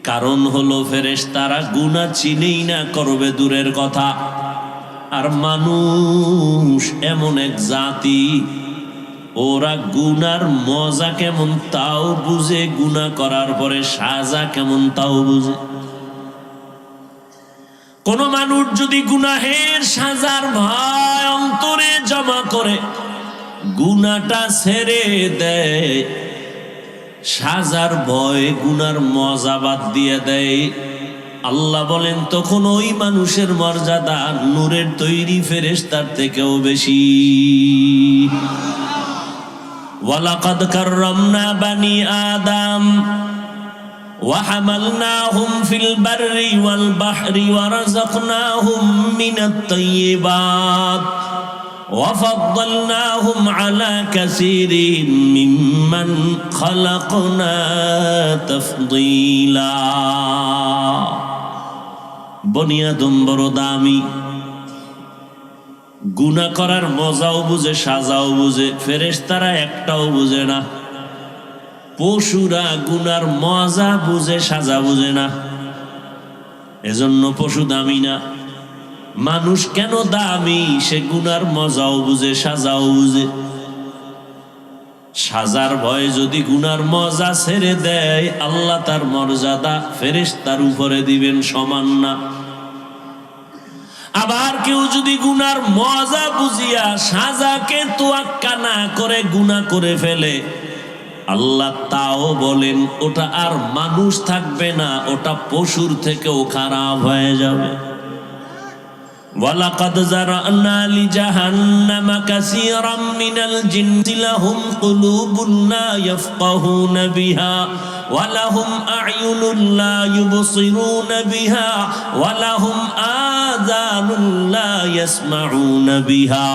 কারণ হলো ফেরেশতারা গুনাহ চিনেই না, করবে দূরের কথা। আর মানুষ এমন এক জাতি, ওরা গুনার মজা কেমন তাও বুঝে, গুনাহ করার পরে সাজা কেমন তাও বুঝে। কোন মানুষ যদি গুনাহের সাজার ভয় অন্তরে জমা করে গুনাহটা ছেড়ে দেয়, সাজার ভয় গুনার মজা বাদ দিয়ে দেয়, আল্লাহ বলেন তখন ওই মানুষের মর্যাদা নূরের তৈরি ফেরেশতার থেকেও বেশি। ওয়ালাকাদ কাররামনা বানি আদম وحملناهم في البر والبحر ورزقناهم من الطيبات وفضلناهم على كثير ممن خلقنا تفضيلا বনি আদম বড় দামি, গুনাহ করার মজাও বুঝে, সাজাও বুঝে, ফেরেশতারা একটাও বুঝে না। পশুরা গুনার মজা বুঝে, সাজা বুঝে না, এজন্য পশু দামি না। মানুষ কেন দামি? সে গুনার মজাও বুঝে, সাজাও বুঝে। সাজার ভয়ে যদি গুনার মজা ছেড়ে দেয়, আল্লাহ তার মর্যাদা ফেরেশতার উপরে দিবেন সমান না। আবার কেউ যদি গুনার মজা বুঝিয়া সাজাকে তোয়াক্কা না করে গুনাহ করে ফেলে, আল্লাহ তাও বলেন ওটা আর মানুষ থাকবে না, ওটা পশুর থেকেও খারাপ হয়ে যাবে। ওয়ালাকাদ যারানা লিজাহান্নামা কাসীরাম মিনাল জিন্নি লাহুম কুলুবুন লা ইয়াফকাহুনা বিহা ওয়া লাহুম আ'য়ুনুন লা ইউবসিরুনা বিহা ওয়া লাহুম আযানুন লা ইয়াসমাউনা বিহা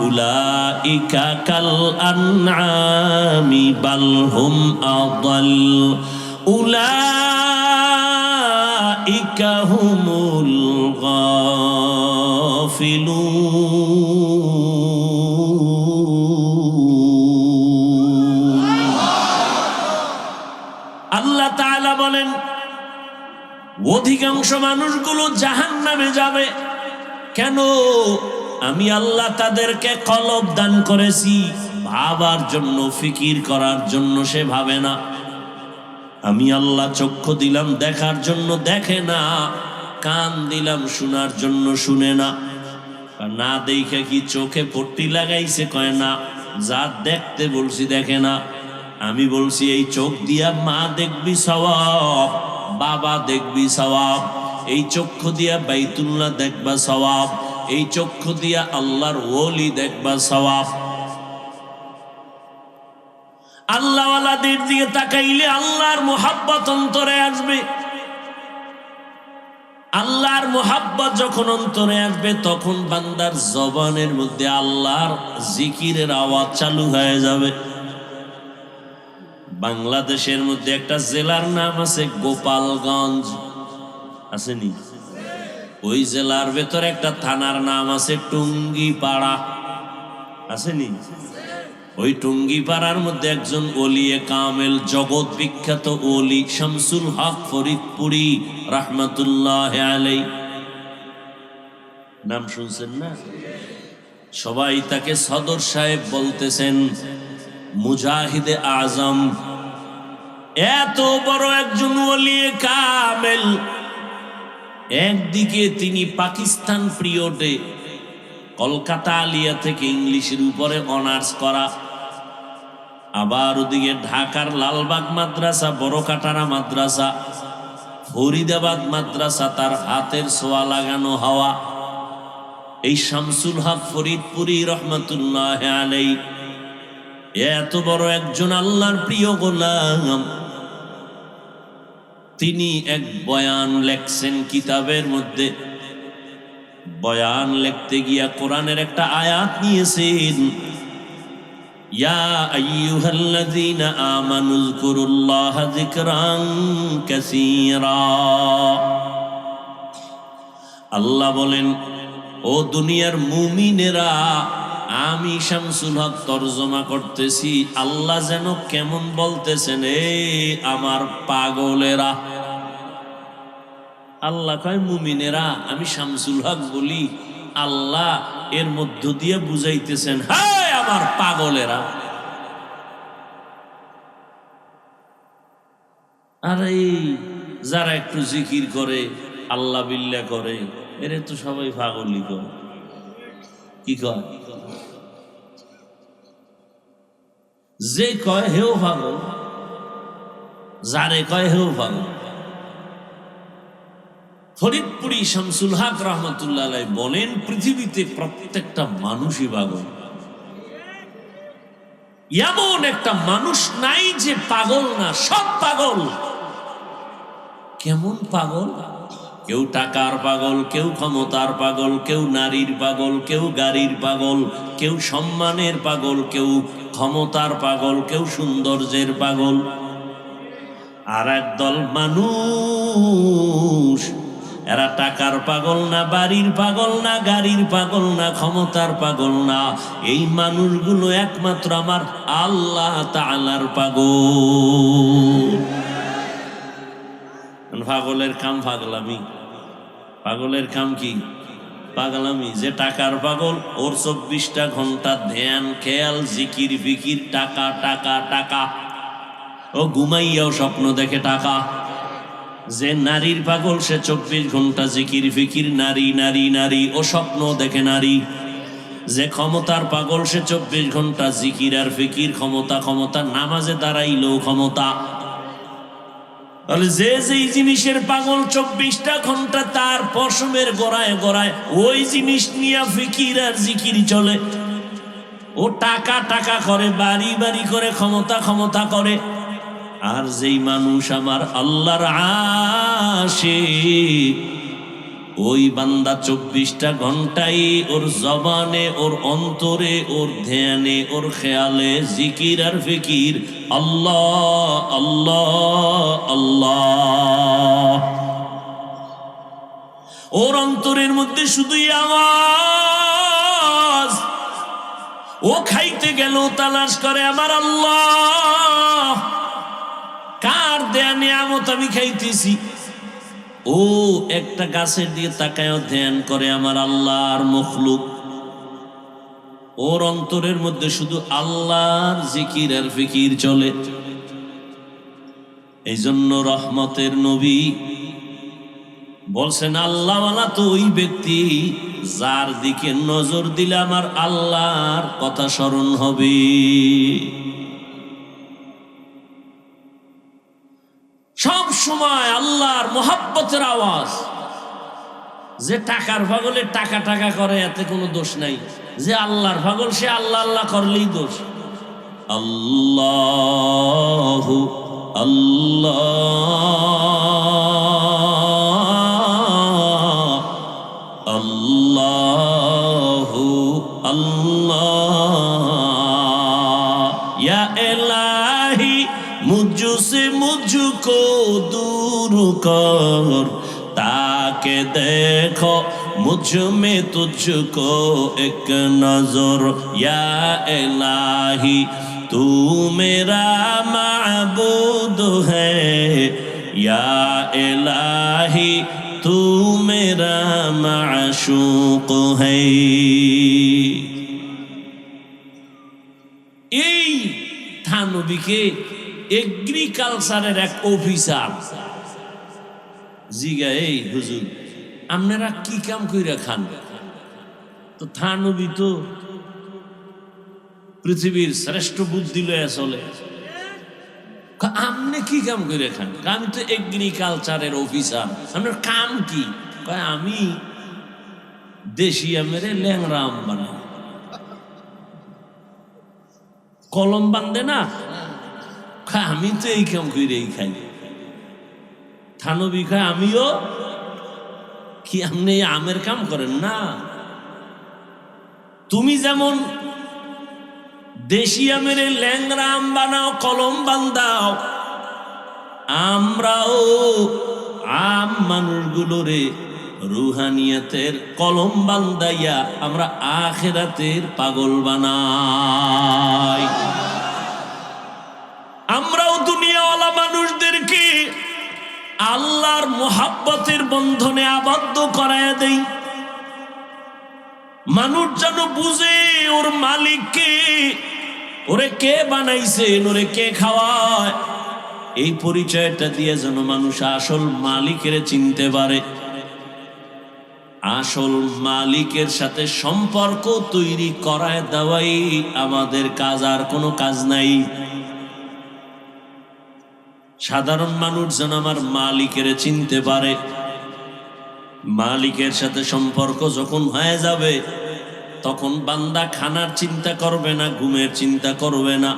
উলাইকা কাল আনআমি বাল হুম আদাল উলাইকা হুমুল আল্লাহ তাআলা বলেন অধিকাংশ মানুষগুলো জাহান্নামে যাবে। কেন? আমি আল্লাহ তাদেরকে কলব দান করেছি, ভাবার জন্য, ফিকির করার জন্য সে ভাবে না। আমি আল্লাহ চক্ষু দিলাম দেখার জন্য দেখে না, কান দিলাম শোনার জন্য শুনে না। না দেখে কি চোখে পট্টি লাগাইছে? কয় না। যা দেখতে বলছি দেখে না। আমি বলছি এই চোখ দিয়া মা দেখবি সওয়াব, বাবা দেখবি সওয়াব। এই চক্ষু দিয়া বাইতুল্লাহ দেখবা সওয়াব, এই চক্ষু দিয়া আল্লাহর ওলি দেখবা সওয়াব। আল্লাহওয়ালাদের দিকে তাকাইলে আল্লাহর মুহাব্বত অন্তরে আসবে। আল্লাহর মুহাব্বত যখন অন্তরে আসবে, তখন বান্দার জবানের মধ্যে আল্লাহর জিকিরের আওয়াজ চালু হয়ে যাবে। বাংলাদেশের মধ্যে একটা জেলার নাম আছে গোপালগঞ্জ, আসেনি? ওই জেলার ভেতরে একটা থানার নাম আছে টুঙ্গিপাড়া, আসেনি? ওই টুঙ্গিপাড়ার মধ্যে একজন ওলিয়ে কামেল, জগৎ বিখ্যাত ওলি শামসুল হক ফরিদপুরি রাহমাতুল্লাহ আলাইহি, নাম শুনছেন না? সবাই তাকে সদর সাহেব বলতেছেন, মুজাহিদে আজম। এত বড় একজন ওলিয়ে কামেল, একদিকে তিনি পাকিস্তান পিরিয়ডে কলকাতা আলিয়া থেকে ইংলিশের উপরে অনার্স করা, আবার ওদিকে ঢাকার লালবাগ মাদ্রাসা, বড়কাটারা মাদ্রাসা, ফরিদাবাদ মাদ্রাসা তার হাতের ছোঁয়া লাগানো হওয়া। এই শামসুল হক ফরিদপুরি রহমাতুল্লাহ আলাইহি এত বড় একজন আল্লাহর প্রিয় গোলাম, তিনি এক বয়ান লেখছেন কিতাবের মধ্যে। বয়ান লিখতে গিয়া কোরআনের একটা আয়াত নিয়েছেন, ইয়া আইয়ুহাল্লাযীনা আমানু যকুরুল্লাহা যিকরান কাসীরা। আল্লাহ বলেন, ও দুনিয়ার মুমিনেরা, আমি শামসুল হক তরজমা করতেছি। আল্লাহ যেন কেমন বলতেছেন, এ আমার পাগলেরা। আল্লাহ কয় মুমিনেরা, আমি শামসুল হক বলি, আল্লাহ এর মধ্য দিয়ে বুঝাইতেছেন, হায় আমার পাগলেরা। আর এই যারা একটু জিকির করে, আল্লাহ বিল্লাহ করে, এর তো সবাই পাগলই করে। কি কয়? যে কয় হেও পাগল, যারে কয় হেও পাগল। ফরিদপুরি শামসুল হক রহমাতুল্লাহ আলাইহি বলেন, পৃথিবীতে প্রত্যেকটা মানুষই পাগল। এমন একটা মানুষ নাই যে পাগল না, সব পাগল। কেমন পাগল? কেউ টাকার পাগল, কেউ ক্ষমতার পাগল, কেউ নারীর পাগল, কেউ গাড়ির পাগল, কেউ সম্মানের পাগল, কেউ ক্ষমতার পাগল, কেউ সৌন্দর্যের পাগল। আর একদল মানুষ, এরা টাকার পাগল না, বাড়ির পাগল না, গাড়ির পাগল না, ক্ষমতার পাগল না, এই মানুষগুলো একমাত্র আমার আল্লাহ তাআলার পাগল। পাগলের কাম পাগলামি, পাগলের কাম কি? পাগলামি। যে টাকার পাগল, ওর 24টা ঘন্টা ধ্যান, খেয়াল, জিকির ফিকির, টাকা টাকা টাকা। ও ঘুমাইয়াও স্বপ্ন দেখে টাকা। যে নারীর পাগল, সে 24 ঘন্টা জিকির ফিকির, নারী নারী নারী, ও স্বপ্ন দেখে নারী। যে ক্ষমতার পাগল, সে 24 ঘন্টা জিকির আর ফিকির, ক্ষমতা ক্ষমতা, নামাজে দাঁড়াইলেও ক্ষমতা। যে যেই জিনিসের পাগল 24টা ঘন্টা তার পশমের গোড়ায় গোড়ায় ওই জিনিস নিয়ে ফিকির আর জিকির চলে। ও টাকা টাকা করে, বাড়ি বাড়ি করে, ক্ষমতা ক্ষমতা করে। আর যেই মানুষ আমার আল্লাহর আশিক, ওই বান্দা 24টা ঘন্টাই ওর জবানে, ওর অন্তরে, ওর ধ্যানে, ওর খেয়ালে জিকির আর ফিকির, আল্লাহ আল্লাহ আল্লাহ। ওর অন্তরের মধ্যে শুধুই আওয়াজ। ও খাইতে গেল তালাশ করে আমার আল্লাহ কার দেয়া নিয়ামত আমি খাইতেছি। ও একটা গাছের দিয়ে তাকায় ধ্যান করে আমার আল্লাহর মখলুক। ওর অন্তরের মধ্যে শুধু আল্লাহর জিকির আর ফিকির চলে। এই জন্য রহমতের নবী বলছেন, আল্লাহওয়ালা তো ওই ব্যক্তি যার দিকে নজর দিলে আমার আল্লাহর কথা স্মরণ হবে। সব সময় আল্লাহর মোহাব্বতের আওয়াজ। যে টাকার পাগলে টাকা টাকা করে, এতে কোনো দোষ নাই। যে আল্লাহর পাগল, সে আল্লাহ আল্লাহ করলেই দোষ। আল্লাহ আল্লাহ আল্লাহ আল্লাহ। ইয়া ইলাহি मुझसे मुझको दूर कर, ताके देखो मुझ में तुझको एक नजर। या इलाही तू मेरा माबूद है, या इलाही तू मेरा माशूक है। এই থানবীকে এগ্রিকালচারের এক অফিসার জিগা, এই হুজুর আপনারা কি কাম কইরা খান? তো থানবী তো পৃথিবীর শ্রেষ্ঠ বুদ্ধি লয়ে চলে। আপনি কি কাম কইরা খান? আমি তো এগ্রিকালচারের অফিসার। আপনার কাম কি? কয় আমি দেশি আমের ল্যাংরা আম বানাই। কলম বান্ধে না, আমি তো এই কাম করেই খাই। থানবী খায়, আমিও কি? আপনি আমের কাম করেন না? তুমি যেমন দেশি আমের ল্যাংরা আম বানাও, কলম বান্ধাও, আমরাও আম মানুষগুলোরে রুহানিয়াতের কলম বান্ধাইয়া আমরা আখিরাতের পাগল বানাই। আমরাও দুনিয়াওয়ালা মানুষদেরকে আল্লাহর মোহাব্বতের বন্ধনে আবদ্ধ করায় দেই। মানুষ যেন বুঝে ওর মালিককে, ওরে কে বানাইছেন, ওরে কে খাওয়ায়, এই পরিচয়টা দিয়ে যেন মানুষ আসল মালিকের চিনতে পারে। আসল মালিকের সাথে সম্পর্ক তৈরি করায় দেওয়াই আমাদের কাজ, আর কোনো কাজ নাই। সাধারণ মানুষ যেন আমার মালিকের চিনতে পারে। মালিকের সাথে সম্পর্ক যখন হয়ে যাবে, তখন বান্দা খানার চিন্তা করবে না, ঘুমের চিন্তা করবে না।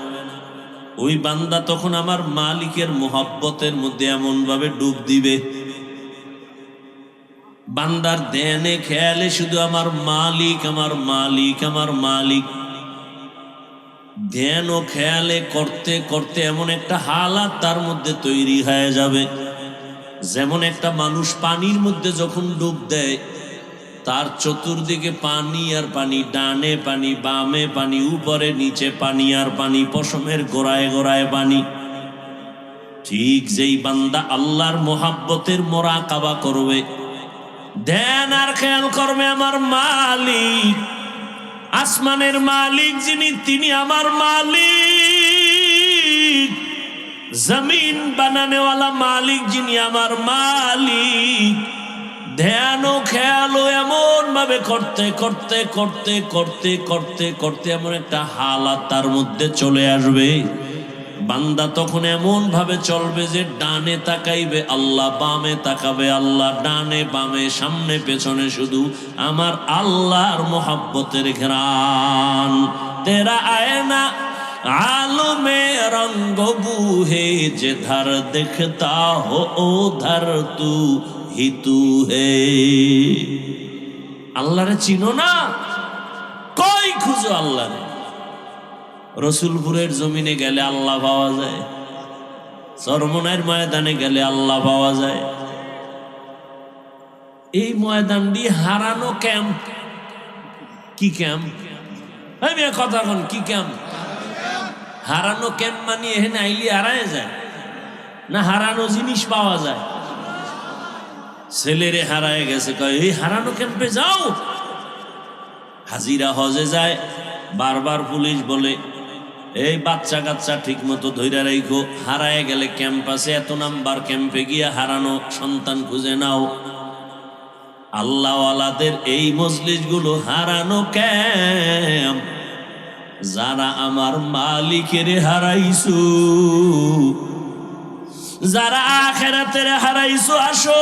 ওই বান্দা তখন আমার মালিকের মোহাব্বতের মধ্যে এমন ভাবে ডুব দিবে, বান্দার ধ্যানে খেয়ালে শুধু আমার মালিক, আমার মালিক, আমার মালিক। ধ্যান ও খেয়ালে করতে করতে এমন একটা হালাত তার মধ্যে তৈরি হয়ে যাবে, যেমন একটা মানুষ পানির মধ্যে যখন ডুব দেয়, তার চতুর্দিকে পানি আর পানি, ডানে পানি, বামে পানি, উপরে নিচে পানি আর পানি, পশমের গোড়ায় গোড়ায় পানি। ঠিক যেই বান্দা আল্লাহর মোহাব্বতের মোরাকাবা করবে, ধ্যান আর খেয়াল করবে আমার মালিক, আসমানের মালিক যিনি, তিনি আমার মালিক, জমিন বানানেওয়ালা মালিক যিনি আমার মালিক, ধ্যান ও খেয়াল এমন ভাবে করতে করতে করতে করতে করতে করতে এমন একটা হালাত তার মধ্যে চলে আসবে, বান্দা তখন এমন ভাবে চলবে যে ডানে তাকাইবে আল্লাহ, বামে তাকাবে আল্লাহ, ডানে বামে সামনে পেছনে শুধু আমার আল্লাহর মোহাব্বতের ঘ্রাণ। তেরা আয়না आलमे रंग बूहे जिधर दिखता हो उधर तू ही तू है। আল্লাহ রে চিনো না, কই খুঁজো আল্লাহ রে। রসুলপুরের জমিনে গেলে আল্লাহ পাওয়া যায়, চরমনাইয়ের ময়দানে গেলে আল্লাহ পাওয়া যায়। এই ময়দানটি হারানো ক্যাম্প। কি ক্যাম্প? আমি কথা কোন কি ক্যাম্প? হারানো ক্যাম্প মানে এখানে আইলি হারায় যায় না, হারানো জিনিস পাওয়া যায়। ছেলেরে হারায় গেছে, কয় এই হারানো ক্যাম্পে যাও। হাজিরা হজে যায়, বারবার পুলিশ বলে এই বাচ্চা কাচ্চা ঠিক মতো ধৈর্য রাখো, হারায় গেলে ক্যাম্প আছে, এত নাম্বার ক্যাম্পে গিয়া হারানো সন্তান খুঁজে নাও। আল্লাহওয়ালাদের এই মজলিসগুলো হারানো ক্যাম্প। যারা আমার মালিকের হারাইছো, যারা আখিরাতের হারাইছো, আসো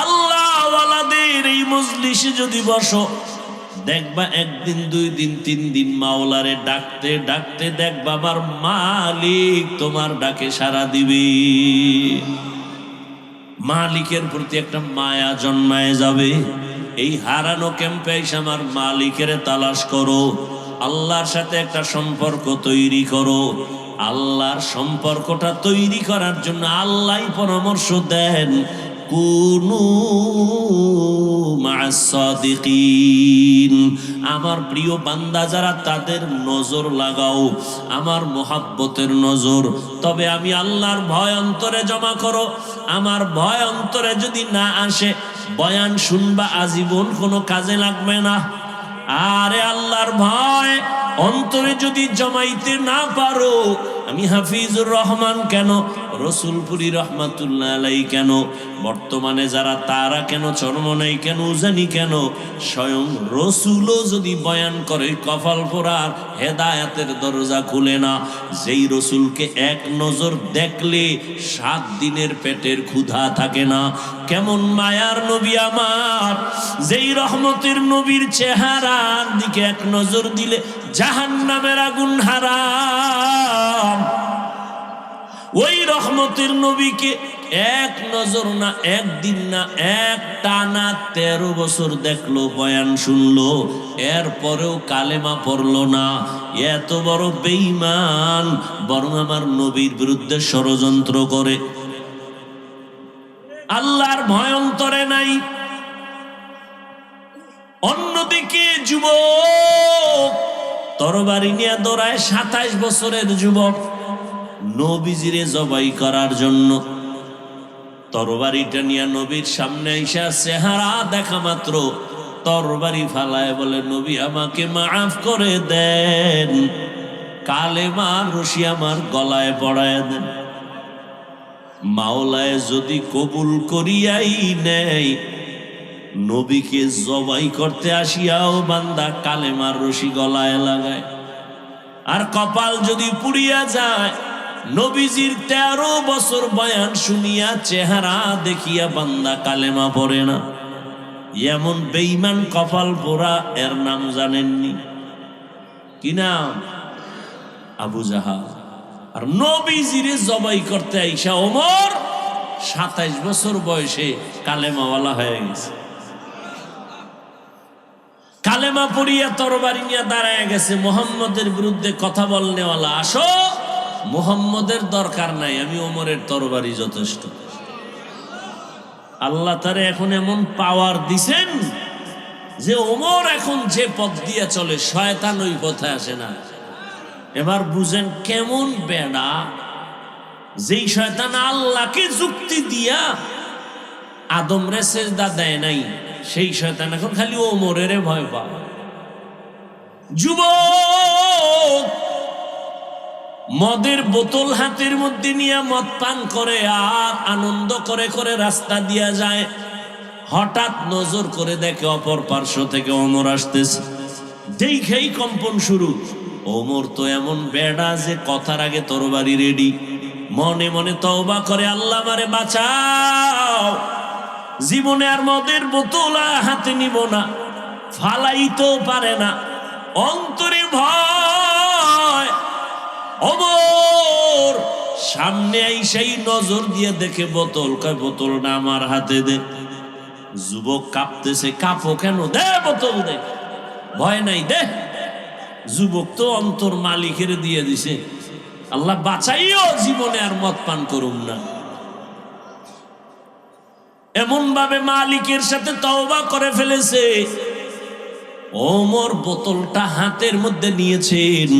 আল্লাহওয়ালাদের এই মজলিসে যদি বসো, দেখবা একদিন, দুই দিন, তিন দিন মাওলারে ডাকতে ডাকতে দেখবা আমার মালিক তোমার ডাকে সাড়া দিবে। মালিকের প্রতি একটা মায়া জন্মায় যাবে। এই হারানো ক্যাম্পে এসে আমার মালিকের তালাশ করো, আল্লাহর সাথে একটা সম্পর্ক তৈরি করো। আল্লাহর সম্পর্কটা তৈরি করার জন্য আল্লাহই পরামর্শ দেন, কুনু মা'আস সাদিকিন। আমার প্রিয় বান্দা যারা, তাদের নজর লাগাও, আমার মোহাব্বতের নজর। তবে আমি আল্লাহর ভয় অন্তরে জমা করো। আমার ভয় অন্তরে যদি না আসে, বয়ান শুনবা আজীবন কোনো কাজে লাগবে না। আরে আল্লাহর ভয় অন্তরে যদি জমাইতে না পারো, আমি হাফিজুর রহমান কেন, রসুলপুরি রহমাতুল্লাহ আলাই কেন, বর্তমানে যারা তারা কেন, চরমনাই কেন, উজানি কেন, স্বয়ং রসুলও যদি বয়ান করে, কপাল পোড়ার হেদায়াতের দরজা খুলে না। যেই রসুলকে এক নজর দেখলে 7 দিনের পেটের ক্ষুধা থাকে না। কেমন মায়ার নবী আমার, যেই রহমতের নবীর চেহারার দিকে এক নজর দিলে জাহান্নামের আগুন হারাম। ওই রহমতের নবীকে এক নজর না, একদিন না, এক টানা 13 বছর দেখলো, বয়ান শুনলো, এরপরেও কালেমা পড়লো না। এত বড় বেঈমান, বরং আমার নবীর বিরুদ্ধে ষড়যন্ত্র করে। আল্লাহর ভয় অন্তরে নাই। অন্যদিকে যুবক তরবারি নিয়ে দৌড়ায়, 27 বছরের যুবক, নবীজিরে জবাই করার জন্য। তরবারিটা নিয়ে নবীর সামনে আইসা চেহারা দেখা মাত্র তরবারি ফালায় বলে, নবী আমাকে মাফ করে দেন, কালেমার রশি আমার গলায় পড়ায় দেন। মাওলায় যদি কবুল করিয়াই নেয়, নবীকে জবাই করতে আসিয়াও বান্দা কালেমার রশি গলায় লাগায়। আর কপাল যদি পুড়িয়া যায়, নবীজির 13 বছর বয়ান শুনিয়া চেহারা দেখিয়া বান্দা কালেমা পড়ে না। এমন বেঈমান কপাল পোড়া, এর নাম জানেননি? কি নাম? আবু জাহাল। আর নবীজিরে জবাই করতে আইসা ওমর 27 বছর বয়সে কালেমাওয়ালা হয়ে গেছে। কালেমা পড়িয়া তরবারি নিয়ে দাঁড়ায় গেছে, মুহাম্মদের বিরুদ্ধে কথা বলনেওয়ালা। আসো, মুহাম্মদের দরকার নাই, আমি ওমরের তরবারি যথেষ্ট। আল্লাহ তারে এখন এমন পাওয়ার দিছেন যে ওমর এখন যে পথ দিয়ে চলে শয়তান ওই পথে আসে না। এবার বুঝেন কেমন বেড়া, যেই শয়তান আল্লাহকে যুক্তি দিয়া আদমরে সেজদা দেয় নাই, সেই শয়তান এখন খালি ওমরের ভয় পায়। যুবক মদের বোতল হাতের মধ্যে নিয়ে মদ পান করে আর আনন্দ করে করে রাস্তা দিয়া যায়। হঠাৎ নজর করে দেখে অপর পার্শ্ব থেকে ওমর আসতেছে, দেখেই কম্পন শুরু। ওমর তো এমন বেড়া যে কথার আগে তরবারি রেডি। মনে মনে তওবা করে, আল্লাহ মারে বাঁচাও, জীবনে আর মদের বোতল হাতে নিব না। ফালাইতেও পারে না, অন্তরে ভয়। ওমর সামনে আইসাই নজর দিয়ে দেখে বোতল, কয় বোতল না আমার হাতে দে। যুবক কাঁপতেছে, কাঁপো কেন? দে বোতল দে, ভয় নাই, দে। যুবক তো অন্তর মালিকের দিয়ে দিছে, আল্লাহ বাঁচাইও, জীবনে আর মদ পান করুম না। এমন ভাবে মালিকের সাথে তওবা করে ফেলেছে। ওমর বোতলটা হাতের মধ্যে নিয়েছেন,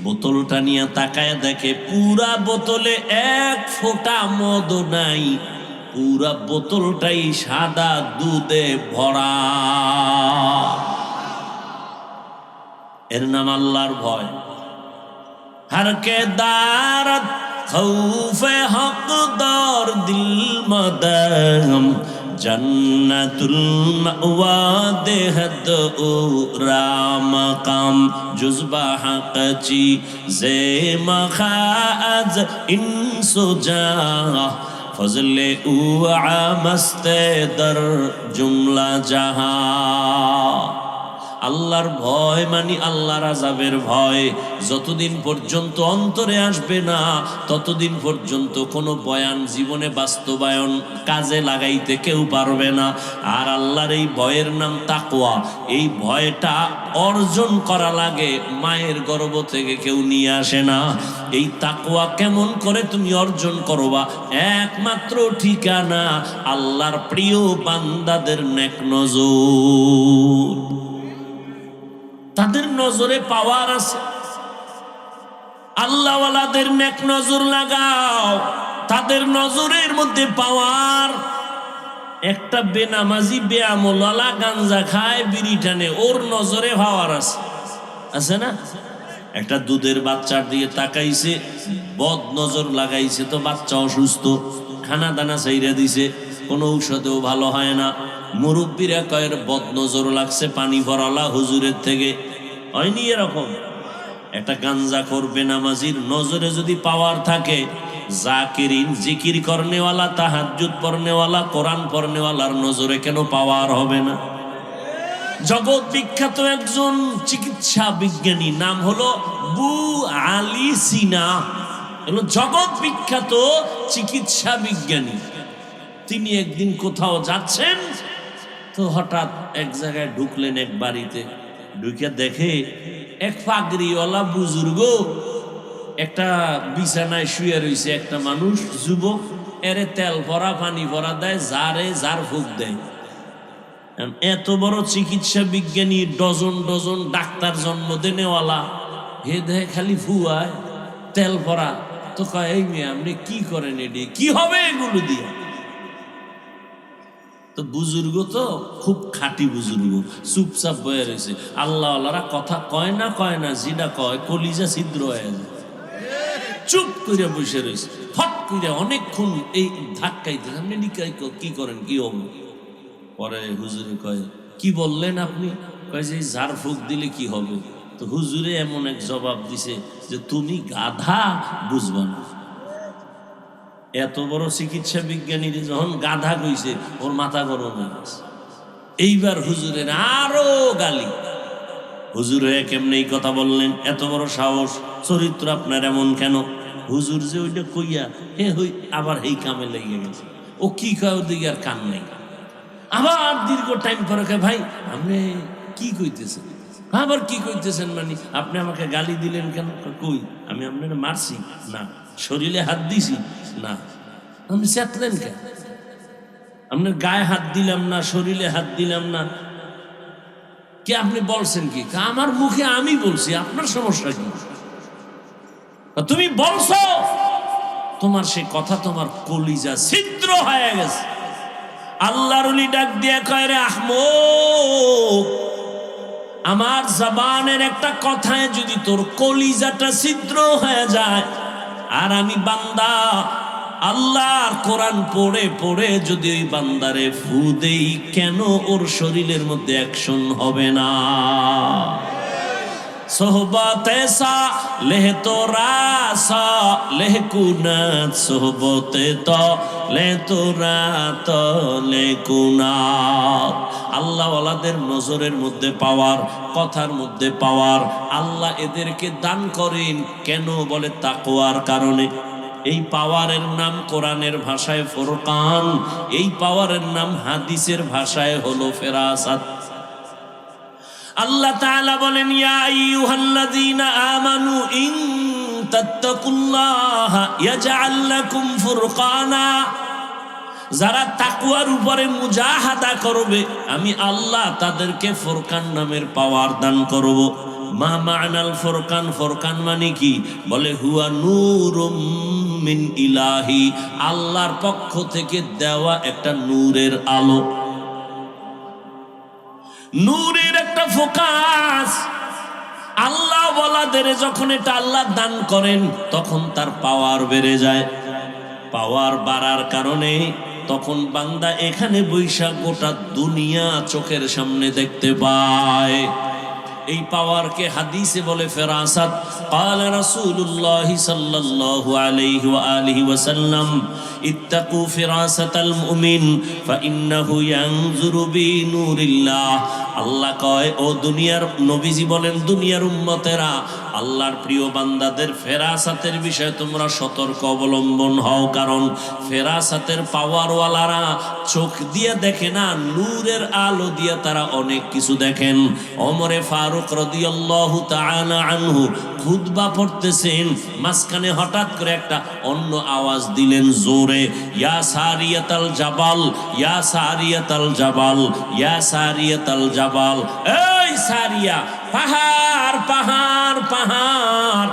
বোতলটা নিয়ে তাকায় দেখে পুরা বোতলে এক ফোঁটা মদ নাই, পুরা বোতলটাই সাদা দুধে ভরা। এর নাম আল্লাহর ভয়। হরকে দারত খৌফে হকদার দিল মদম জন্নতুল মাওয়া দেহদ ও রাম কাম জুজবা হকচি জে মখাজ ইনসুজা ফজলে উ আমস্তে দর জুমলা জাহা। আল্লাহর ভয় মানে আল্লাহর আযাবের ভয়। যতদিন পর্যন্ত অন্তরে আসবে না, ততদিন পর্যন্ত কোনো বয়ান জীবনে বাস্তবায়ন কাজে লাগাইতে কেউ পারবে না। আর আল্লাহর এই ভয়ের নাম তাকওয়া। এই ভয়টা অর্জন করা লাগে, মায়ের গর্ভ থেকে কেউ নিয়ে আসে না। এই তাকওয়া কেমন করে তুমি অর্জন করবা? একমাত্র ঠিকানা আল্লাহর প্রিয় বান্দাদের নেক নজর। তাদের নজরে পাওয়ার আছে। আল্লাহওয়ালাদের নেক নজর লাগাও, তাদের নজরের মধ্যে পাওয়ার। একটা বেনামাজি বেআমলওয়ালা গাঞ্জা খায়, বিড়ি টানে, ওর নজরে পাওয়ার আছে, আছে না? একটা দুধের বাচ্চার দিকে তাকাইছে, বদ নজর লাগাইছে, তো বাচ্চা অসুস্থ, খানা দানা চাইরা দিছে, কোনো ঔষধেও ভালো হয় না। মুরব্বীরা কয়ের বদ নজর লাগছে পানি ভরালা হুজুরের থেকে। হয়নি এরকম? একটা গাঞ্জাখোর বেনামাজির নজরে যদি পাওয়ার থাকে, জাকিরিন জিকির করনেওয়ালা, তাহাজ্জুদ পড়নেওয়ালা, কোরআন পড়নেওয়ালার নজরে কেন পাওয়ার হবে না? জগৎ বিখ্যাত একজন চিকিৎসা বিজ্ঞানী, নাম হলো বু আলী সিনা, হলো জগৎ বিখ্যাত চিকিৎসা বিজ্ঞানী। তিনি একদিন কোথাও যাচ্ছেন, তো হঠাৎ এক জায়গায় ঢুকলেন, এক বাড়িতে ঢুকে দেখে এক পাগড়িওয়ালা বুজুর্গ একটা বিছানায় শুয়ে রয়েছে। একটা মানুষ, যুবক, এরে তেল ভরা পানি ভরা দেয়, যারে যার ফুক দেয়। এত বড় চিকিৎসা বিজ্ঞানী, ডজন ডজন ডাক্তার জন্ম দেনেওয়ালা, হে দেয় খালি ফুয়ায় তেল ভরা। তো কয়, এই মেয়ে আপনি কি করেন, এটি কি হবে এগুলো দিয়ে? তো বুজুর্গ তো খুব খাঁটি বুজুর্গ, চুপচাপ বয়ে রয়েছে। আল্লাহওয়ালারা কথা কয় না, যেটা কয় কলিজা ছিদ্র হয়ে যায়। চুপ করে বসে রয়েছে। ফট করে অনেকক্ষণ এই ধাক্কাইতে, আপনি কি করেন, কি হবে? পরে হুজুরে কয়, কি বললেন আপনি? কয় যে ঝাড় ফুঁক দিলে কি হবে? তো হুজুরে এমন এক জবাব দিছে যে তুমি গাধা, বুঝবা না। এত বড় চিকিৎসা বিজ্ঞানী যখন গাধা কইছে, ওর মাথা গরম হয়ে গেছে। এইবার হুজুরের আরো গালি, হুজুর হয়ে কেমনে এই কথা বললেন? এত বড় সাহস, চরিত্র আপনার এমন কেন? হুজুর যে ওইটা কইয়া হে হই আবার এই কামে লেগে গেছে। ও কি কয় ওদিকে আর কান নেই। আবার দীর্ঘ টাইম পরে কয় ভাই আপনি কি কইতেছেন? আবার কি কইতেছেন মানে আপনি আমাকে গালি দিলেন কেন? কই আমি আপনার মারছি না, শরীরে হাত দিছি না, আপনি চেতলেন কেন? আপনার গায়ে হাত দিলাম না, শরীরে হাত দিলাম না, কে আপনি বলছেন কি? আমার মুখে আমি বলছি, আপনার সমস্যা কি? তুমি বলছো, তোমার সে কথা তোমার কলিজা ছিদ্র হয়ে গেছে। আল্লাহর ওলি ডাক দিয়ে কয় রে আহমক, আমার জবানের একটা কথায় যদি তোর কলিজাটা ছিদ্র হয়ে যায়, আর আমি বান্দা আল্লাহর কোরআন পড়ে পড়ে যদি ওই বান্দারে ফু দেই, কেন ওর শরীরের মধ্যে অ্যাকশন হবে না? সোহবতে সা লেহ তোরা সা লেহ কুনাত, সোহবতে তো লে তোরা তো লে কুনাত। আল্লাহ ওয়ালাদের নজরের মধ্যে পাওয়ার, কথার মধ্যে পাওয়ার আল্লাহ এদেরকে দান করেন কেন? বলে তাকওয়ার কারণে। এই পাওয়ারের নাম কোরআনের ভাষায় ফুরকান, এই পাওয়ারের নাম হাদিসের ভাষায় হলো ফেরাসাত। আল্লাহ তাআলা বলেন ইয়া আইয়ুহাল্লাযীনা আমানু ইন তাত্তাকুল্লাহা ইয়াজআল লাকুম ফুরকানা, যারা তাকওয়ার উপরে মুজাহাদা করবে আমি আল্লাহ তাদেরকে ফুরকান নামের পাওয়ার দান করব। মা মা'নাল ফুরকান, ফুরকান মানে কি? বলে হুয়া নূরুম মিন ইলাহি, আল্লাহর পক্ষ থেকে দেওয়া একটা নূরের আলো, নূরের একটা ফোকাস। আল্লাহ ওয়ালাদের যখন এটা আল্লাহ দান করেন তখন তার পাওয়ার বেড়ে যায়। পাওয়ার বাড়ার কারণে তখন বান্দা এখানে বৈশা গোটা দুনিয়া চোখের সামনে দেখতে পায়। এই পাওয়ারকে হাদিসে বলে ফেরাসাত। ক্বালা রাসূলুল্লাহ সাল্লাল্লাহু আলাইহি ওয়া আলিহি ওয়াসাল্লাম ইত্তাকু ফিরাসাতাল মুমিন ফাইন্নাহু ইয়ানজুরু বিনূরিল্লাহ। আল্লাহ কয় ও দুনিয়ার নবীজি বলেন দুনিয়ার উম্মতেরা, আল্লাহর প্রিয় বান্দাদের ফেরাসাতের বিষয়ে তোমরা সতর্ক অবলম্বন হও, কারণ ফেরাসাতের পাওয়ারওয়ালারা চোখ দিয়ে দেখে না, নূরের আলো দিয়ে তারা অনেক কিছু দেখেন। ওমরে ফারুক রাদিয়াল্লাহু তাআলা আনহু খুতবা পড়তেছেন, মাঝখানে হঠাৎ করে একটা অন্য আওয়াজ দিলেন জোরে, ইয়া সারিয়াতাল জাবাল, ইয়া সারিয়াতাল জাবাল, ইয়া সারিয়াতাল জাবাল। এই সারিয়া, পাহাড় পাহাড় পাহাড়।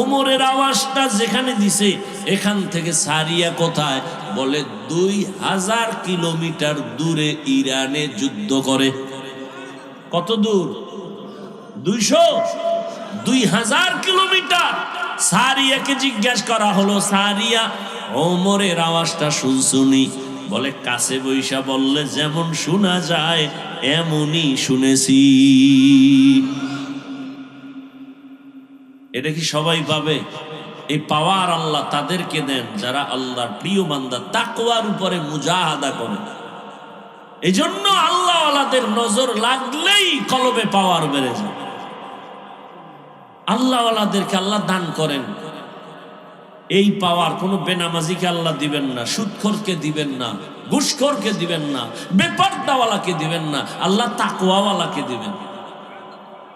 ওমরের আওয়াজটা যেখানে দিছে এখান থেকে সারিয়া কোথায়? বলে 2000 কিলোমিটার দূরে ইরানে যুদ্ধ করে। কত দূর? 2000 কিলোমিটার। সারিয়াকে জিজ্ঞাসা করা হলো, সারিয়া ওমরের আওয়াজটা শুনছুনি? বলে কাছে বৈশা বললে যেমন শোনা যায় এমনই শুনেছি। এটা কি সবাই পাবে? এই পাওয়ার আল্লাহ তাদেরকে দেন যারা আল্লাহর প্রিয় বান্দা, তাকওয়ার উপরে মুজাহাদা করে। এই জন্য আল্লাহ ওয়ালাদের নজর লাগলেই কলবে পাওয়ার বেড়ে যায়। আল্লাহ ওয়ালাদেরকে আল্লাহ দান করেন এই পাওয়ার। কোনো বেনামাজিকে আল্লাহ দিবেন না, সুদখোরকে দিবেন না, ঘুষখোরকে দিবেন না, বেপরদাওয়ালাকে দিবেন না, আল্লাহ তাকওয়াওয়ালাকে দিবেন।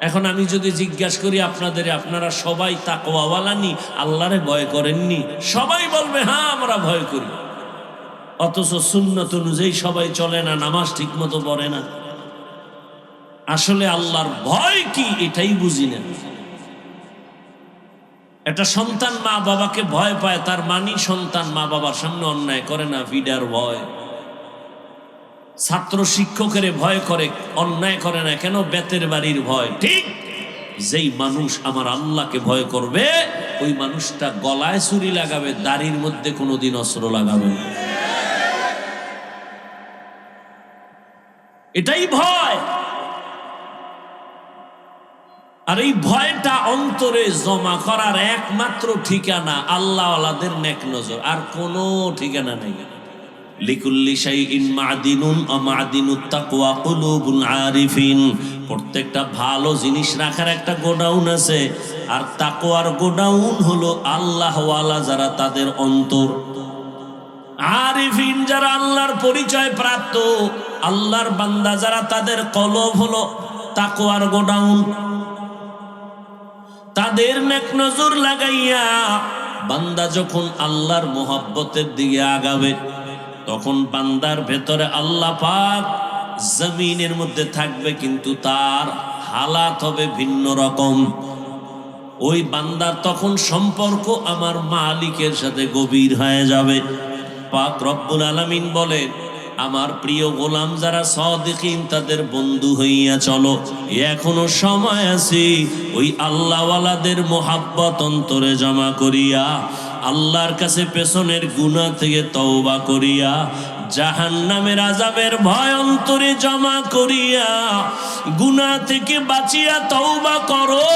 এখন আমি যদি জিজ্ঞাসা করি আপনাদের, আপনারা সবাই তাকওয়াওয়ালা নি? আল্লাহরে ভয় করেননি? সবাই বলবে হ্যাঁ আমরা ভয় করি। অথচ সুন্নত অনুযায়ী সবাই চলে না, নামাজ ঠিক মতো পড়ে না। আসলে আল্লাহর ভয় কি এটাই বুঝি না। একটা সন্তান মা বাবাকে ভয় পায়, তার মানি সন্তান মা বাবার সামনে অন্যায় করে না, ফিডার ভয়। ছাত্র শিক্ষকের ভয় করে, অন্যায় করে না কেন? বেতের বাড়ির ভয়। ঠিক যেই মানুষ আমার আল্লাহকে ভয় করবে ওই মানুষটা গলায় ছুরি লাগাবে, দাড়ির মধ্যে কোনোদিন অস্ত্র লাগাবে না। এটাই ভয়। আর এই ভয়টা অন্তরে জমা করার একমাত্র ঠিকানা আল্লাহ ওয়ালাদের নেক নজর, আর কোনো ঠিকানা নেই। লিকুল্লি শাইইন মাদিনুন ওয়া মাদিনুত তাকওয়া কুলুবুল আরিফিন। প্রত্যেকটা ভালো জিনিস রাখার একটা গোডাউন আছে, আর তাকওয়ার গোডাউন হলো আল্লাহওয়ালা যারা, তাদের অন্তর। আরিফিন যারা আল্লাহর পরিচয় প্রাপ্ত, আল্লাহর বান্দা যারা, তাদের কলব হলো তাকওয়ার গোডাউন। তাদের নেক নজর লাগাইয়া বান্দা যখন আল্লাহর মোহাব্বতের দিকে আগাবে, তখন বান্দার ভেতরে আল্লাহ পাক জমিনের মধ্যে থাকবে, কিন্তু তার হালাত হবে ভিন্ন রকম। ওই বান্দার তখন সম্পর্ক আমার মালিকের সাথে গভীর হয়ে যাবে। পাক রব্বুল আলামিন বলে, আমার প্রিয় গোলাম যারা সাদিকিন, তাদের বন্ধু হইয়া চলো, এখনো সময় আছে। ওই আল্লাহওয়ালাদের মোহাব্বত অন্তরে জমা করিয়া, আল্লাহর কাছে পেছনের গুনাহ থেকে তওবা করিয়া, জাহান্নামের আযাবের ভয় অন্তরে জমা করিয়া, গুনাহ থেকে বাঁচিয়া তওবা করো।